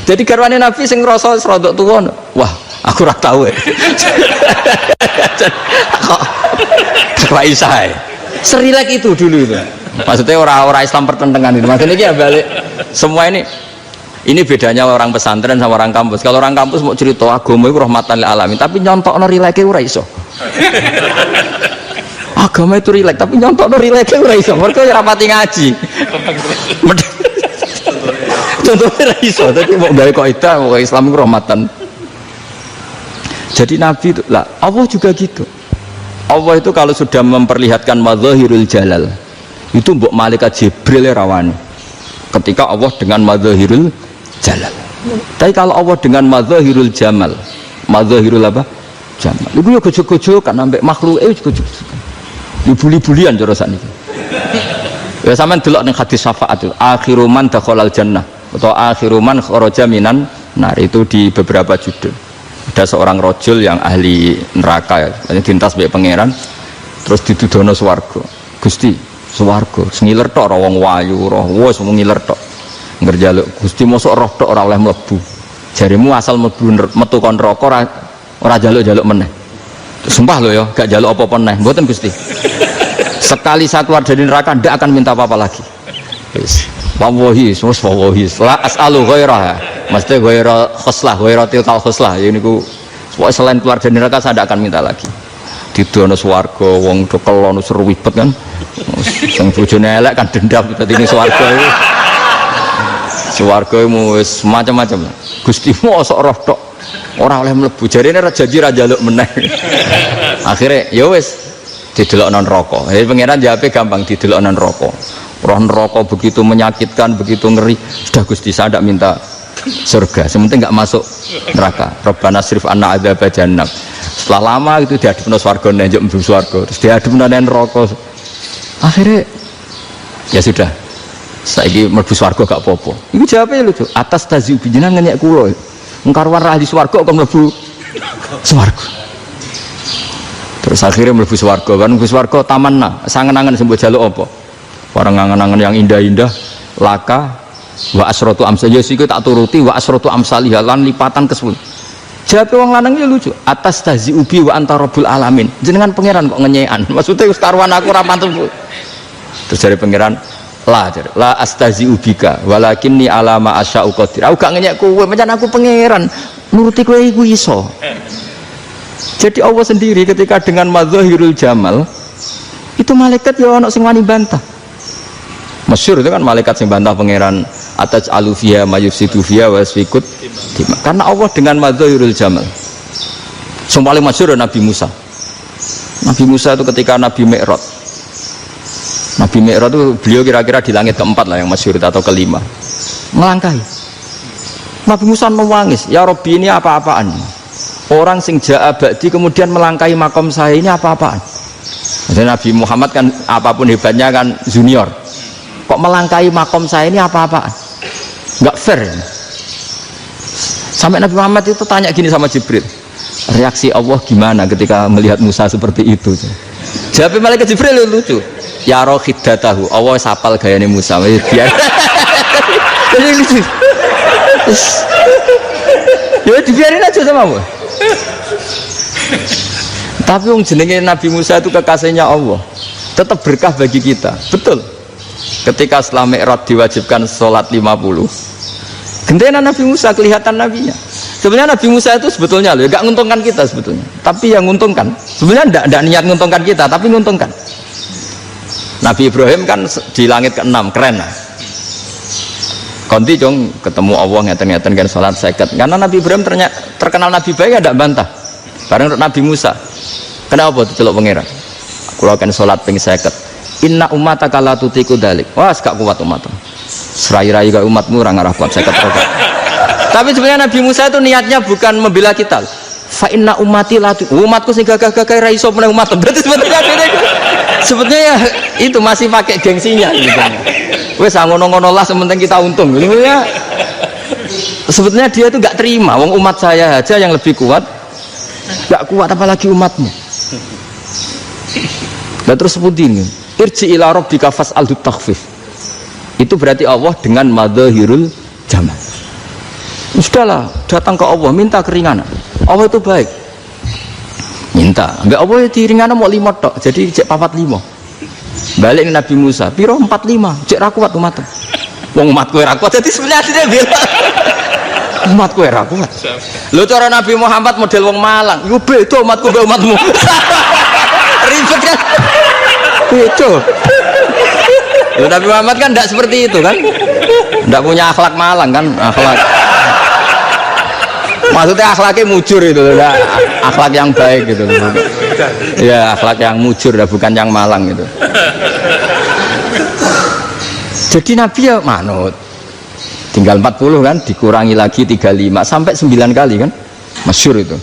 Jadi garwane Nabi sing ngrasa rodok tuwa. Wah, aku ora tahu ya. Kok Aisyah. Serilek itu dulu itu. Maksudnya orang-orang Islam pertentangan itu. Maksudnya ya balik semua ini bedanya orang pesantren sama orang kampus. Kalau orang kampus mau cerita agama itu rahmatan lil alamin, tapi nyontokno rileke ora iso. Agama itu rilek, tapi nyontokno rileke ora iso. Mergo ora pati ngaji. Contohnya ora iso, tapi mau gawe kaidah mau Islam itu rahmatan. Jadi Nabi itu lah, Allah juga gitu. Allah itu kalau sudah memperlihatkan madzahirul jalal itu mbok malaikat Jibril rawani ketika Allah dengan madzahirul jalal. Tapi kalau Allah dengan madzahirul jamal, madzahirul apa? Jamal. Iku yo gojok-gojokan ambek makhluke gojok-gojokan. Dibuli-bulian cara sakniki. Ya sampean delok ning hadis syafaat itu, akhiru man dakhalal jannah atau akhiru man kharaja minan nar itu di beberapa judul. Ada seorang rojul yang ahli neraka ya, dintas mbek pangeran terus didudono swarga. Gusti, swarga sengiler tok ora wong wayu, roh wis mung ngiler tok. Ngerjaluk Gusti mosok roh tok ora oleh mlebu. Jarimu asal mlebu metu kon neraka ora jaluk-jaluk meneh. Sumpah lho ya, gak jaluk apa-apa meneh. Mboten Gusti. Sekali saya keluar dari neraka ndak akan minta apa-apa lagi. Wis. Wallahi, wallahi. La as'alu ghairaha. Mesti ghaira khoslah, ghaira tilkal khoslah. Ya niku selain keluar dari neraka saya ndak akan minta lagi. Didono swarga wong do kelon seru wibet kan. Sing bojone elek kan dendam dadi ning swarga iki. Swarga wis macam-macam. Gusti mosok roh tok ora oleh mlebu. Jarine ra janji ra njaluk meneh. Akhire ya wis didelokno neraka. Pangeran jawabe gampang didelokno neraka. Roh neraka begitu menyakitkan, begitu ngeri. Sudah Gusti saya tidak minta surga, sementing nggak masuk neraka. Rabbana srif anna adzab jahannam. Setelah lama itu dihadapno swarga njuk mlebu swarga, terus dihadapno neraka. Akhirnya ya sudah. Saiki mlebu swarga gak apa-apa. Iku jawabe lucu. Atas taziu jenengan ngenyek kula. Engkarwan ra di swarga kok mlebu swarga. Terus akhirnya mlebu swarga kan mlebu swarga tamanna, sangen-angen sembuh jaluk apa? Orang angan-angan yang indah-indah laka wa asratu amsal ya siku tak turuti wa asratu amsalih lan lipatan ke-10. Jawab wong lanang ya lucu. Atas tazi ubi wa anta rabbul alamin. Jenengan pangeran kok ngenyekan. Maksudnya wis karuan aku ora pantes. Terus dari pangeran la astazi ubika walakinni ala ma asya'u qadir. Aku gak ngenyek kowe, pancen aku pangeran. Nuruti kowe iku iso. Jadi Allah sendiri ketika dengan madzahirul jamal itu malaikat ya ono sing wani bantah. Masyhur itu kan malaikat yang bantah pangeran atas alufia mayufsidu fiha wa yasfikut dima. Karena Allah dengan madzahirul jamal. Yang paling masyhur Nabi Musa. Nabi Musa itu ketika Nabi Mi'raj. Nabi Mi'raj itu beliau kira-kira di langit keempat lah yang masyhur atau kelima. Melangkahi. Nabi Musa menangis, "Ya Rabbi ini apa-apaan? Orang sing ja'a ba'di kemudian melangkahi makom saya ini apa-apaan?" Jadi Nabi Muhammad kan apapun hebatnya kan junior. Kok melangkahi makom saya ini apa-apaan? Enggak fair. Sampai Nabi Muhammad itu tanya gini sama Jibril, reaksi Allah gimana ketika melihat Musa seperti itu? Jawab malaikat Jibril lucu. Ya roh hiddatahu, Allah sapal gayane Musa. Biar. Jadi lucu. Ya dibiarin aja sama Allah. Tapi yang jenenge Nabi Musa itu kekasihnya Allah, tetap berkah bagi kita. Betul. Ketika setelah Mi'raj diwajibkan sholat 50, gentenan Nabi Musa kelihatan nabinya. Sebenarnya Nabi Musa itu sebetulnya loh, gak nguntungkan kita sebetulnya, tapi yang nguntungkan. Sebenarnya tidak niat nguntungkan kita, tapi nguntungkan. Nabi Ibrahim kan di langit ke-6, keren lah. Konti dong ketemu Allah ngeten-ngeten kan sholat seket. Karena Nabi Ibrahim terkenal Nabi baik, ada bantah. Bareng Nabi Musa. Kenapa diceluk pangeran? Kula kan salat ping 50. Inna ummataka la tutiku dalik. Wah, gak kuat umat. Serai-rai gak umatmu ora ngarah kuat 50 rokaat. Tapi sebenarnya Nabi Musa itu niatnya bukan membela kita. Fa inna ummati la umatku sing gagah-gagah ra iso meneh umat. Berarti sebetulnya ya Itu masih pakai gengsinya gitu. Wes ngono-ngono lah sementing kita untung. Ya, sebetulnya dia itu nggak terima. Wong umat saya aja yang lebih kuat, nggak kuat apalagi umatmu. Dan terus sebutin, irji ila rabbika fas'alhu takhfif. Itu berarti Allah dengan madzahirul jamal. Sudahlah, datang ke Allah minta keringanan. Allah itu baik. Minta, enggak Allah diringana mau 5 tok, jadi cek 45. Balik ke Nabi Musa, piro 45, cek ra kuat umat. Wong umatku ra kuat, jadi sebenarnya dia bilang umatku ra kuat. Lho cara Nabi Muhammad model wong Malang, yo beda umatku mbek umatmu. Ribet kan? Beda. Lho Nabi Muhammad kan enggak seperti itu kan? Enggak punya akhlak Malang kan, akhlak. Maksudnya akhlaknya mujur itu, akhlak yang baik gitu. Ya akhlak yang mujur, bukan yang Malang gitu. Jadi Nabi ya manut. Tinggal 40 kan, dikurangi lagi 35 sampai 9 kali kan, masyhur itu.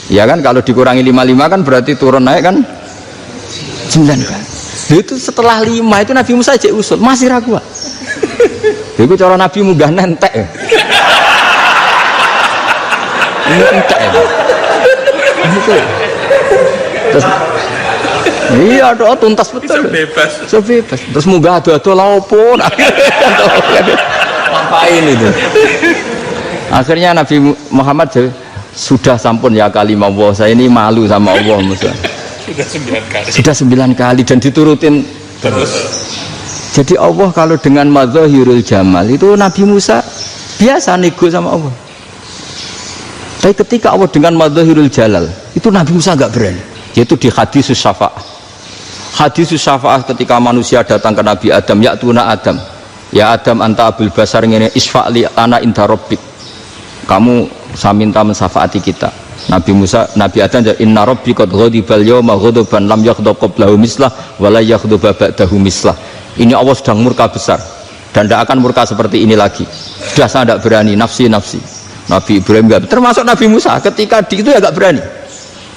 Ya kan kalau dikurangi 55 kan berarti turun naik kan 9 kali. Itu setelah 5 itu Nabi Musa cek usul masih ragu. Itu cara Nabi munggah nentek. Ini entek ya. Terus iya doa tuntas betul. So bebas. Terus munggah ado-ado laopo. Ngapain itu? Akhirnya Nabi Muhammad sudah sampun ya kalimah Allah, saya ini malu sama Allah Musa. Sudah 9 kali dan diturutin terus. Jadi Allah kalau dengan madzahirul jamal itu Nabi Musa biasa nego sama Allah. Tapi ketika Allah dengan madzahirul jalal itu Nabi Musa enggak berani. Yaitu di hadisus syafa'ah. Hadisus syafa'ah ketika manusia datang ke Nabi Adam, ya tuna Adam. Ya Adam anta abul basar ngene isfa'li ana inda rabbik. Kamu saya minta mensafaati kita. Nabi Musa, Nabi Adam inna rabbi qad ghadibal yawma ghadaban lam yaghdab qablahu mislah wa la yaghdab ba'dahu mislah. Ini Allah sedang murka besar dan tidak akan murka seperti ini lagi. Sudah saya tidak berani, nafsi. Nabi Ibrahim enggak, termasuk Nabi Musa ketika di itu ya enggak berani.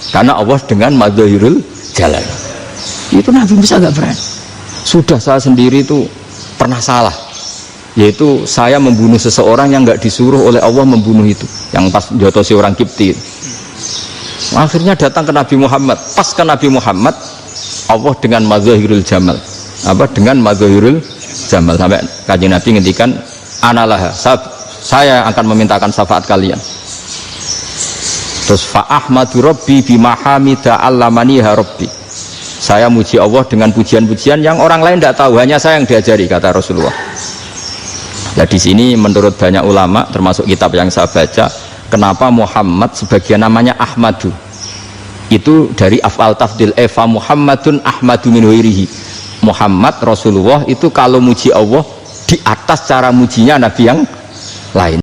Karena Allah dengan madzahirul jalal. Itu Nabi Musa enggak berani. Sudah saya sendiri itu pernah salah. Yaitu saya membunuh seseorang yang enggak disuruh oleh Allah membunuh itu. Yang pas jotosi orang Kipti. Akhirnya datang ke Nabi Muhammad. Pas ke Nabi Muhammad Allah dengan madzahirul jamal. Apa dengan madzahirul jamal sampai Kanjeng Nabi ngendikan analah saya akan memintakan syafaat kalian. Terus fa ahmadu rabbi bima hamida allamaniha rabbi. Saya muji Allah dengan pujian-pujian yang orang lain tidak tahu, hanya saya yang diajari, kata Rasulullah. Nah di sini menurut banyak ulama termasuk kitab yang saya baca, kenapa Muhammad sebagian namanya Ahmadu. Itu dari af'al tafdil eva Muhammadun Ahmadu min ghairihi. Muhammad Rasulullah itu kalau muji Allah di atas cara mujinya Nabi yang lain.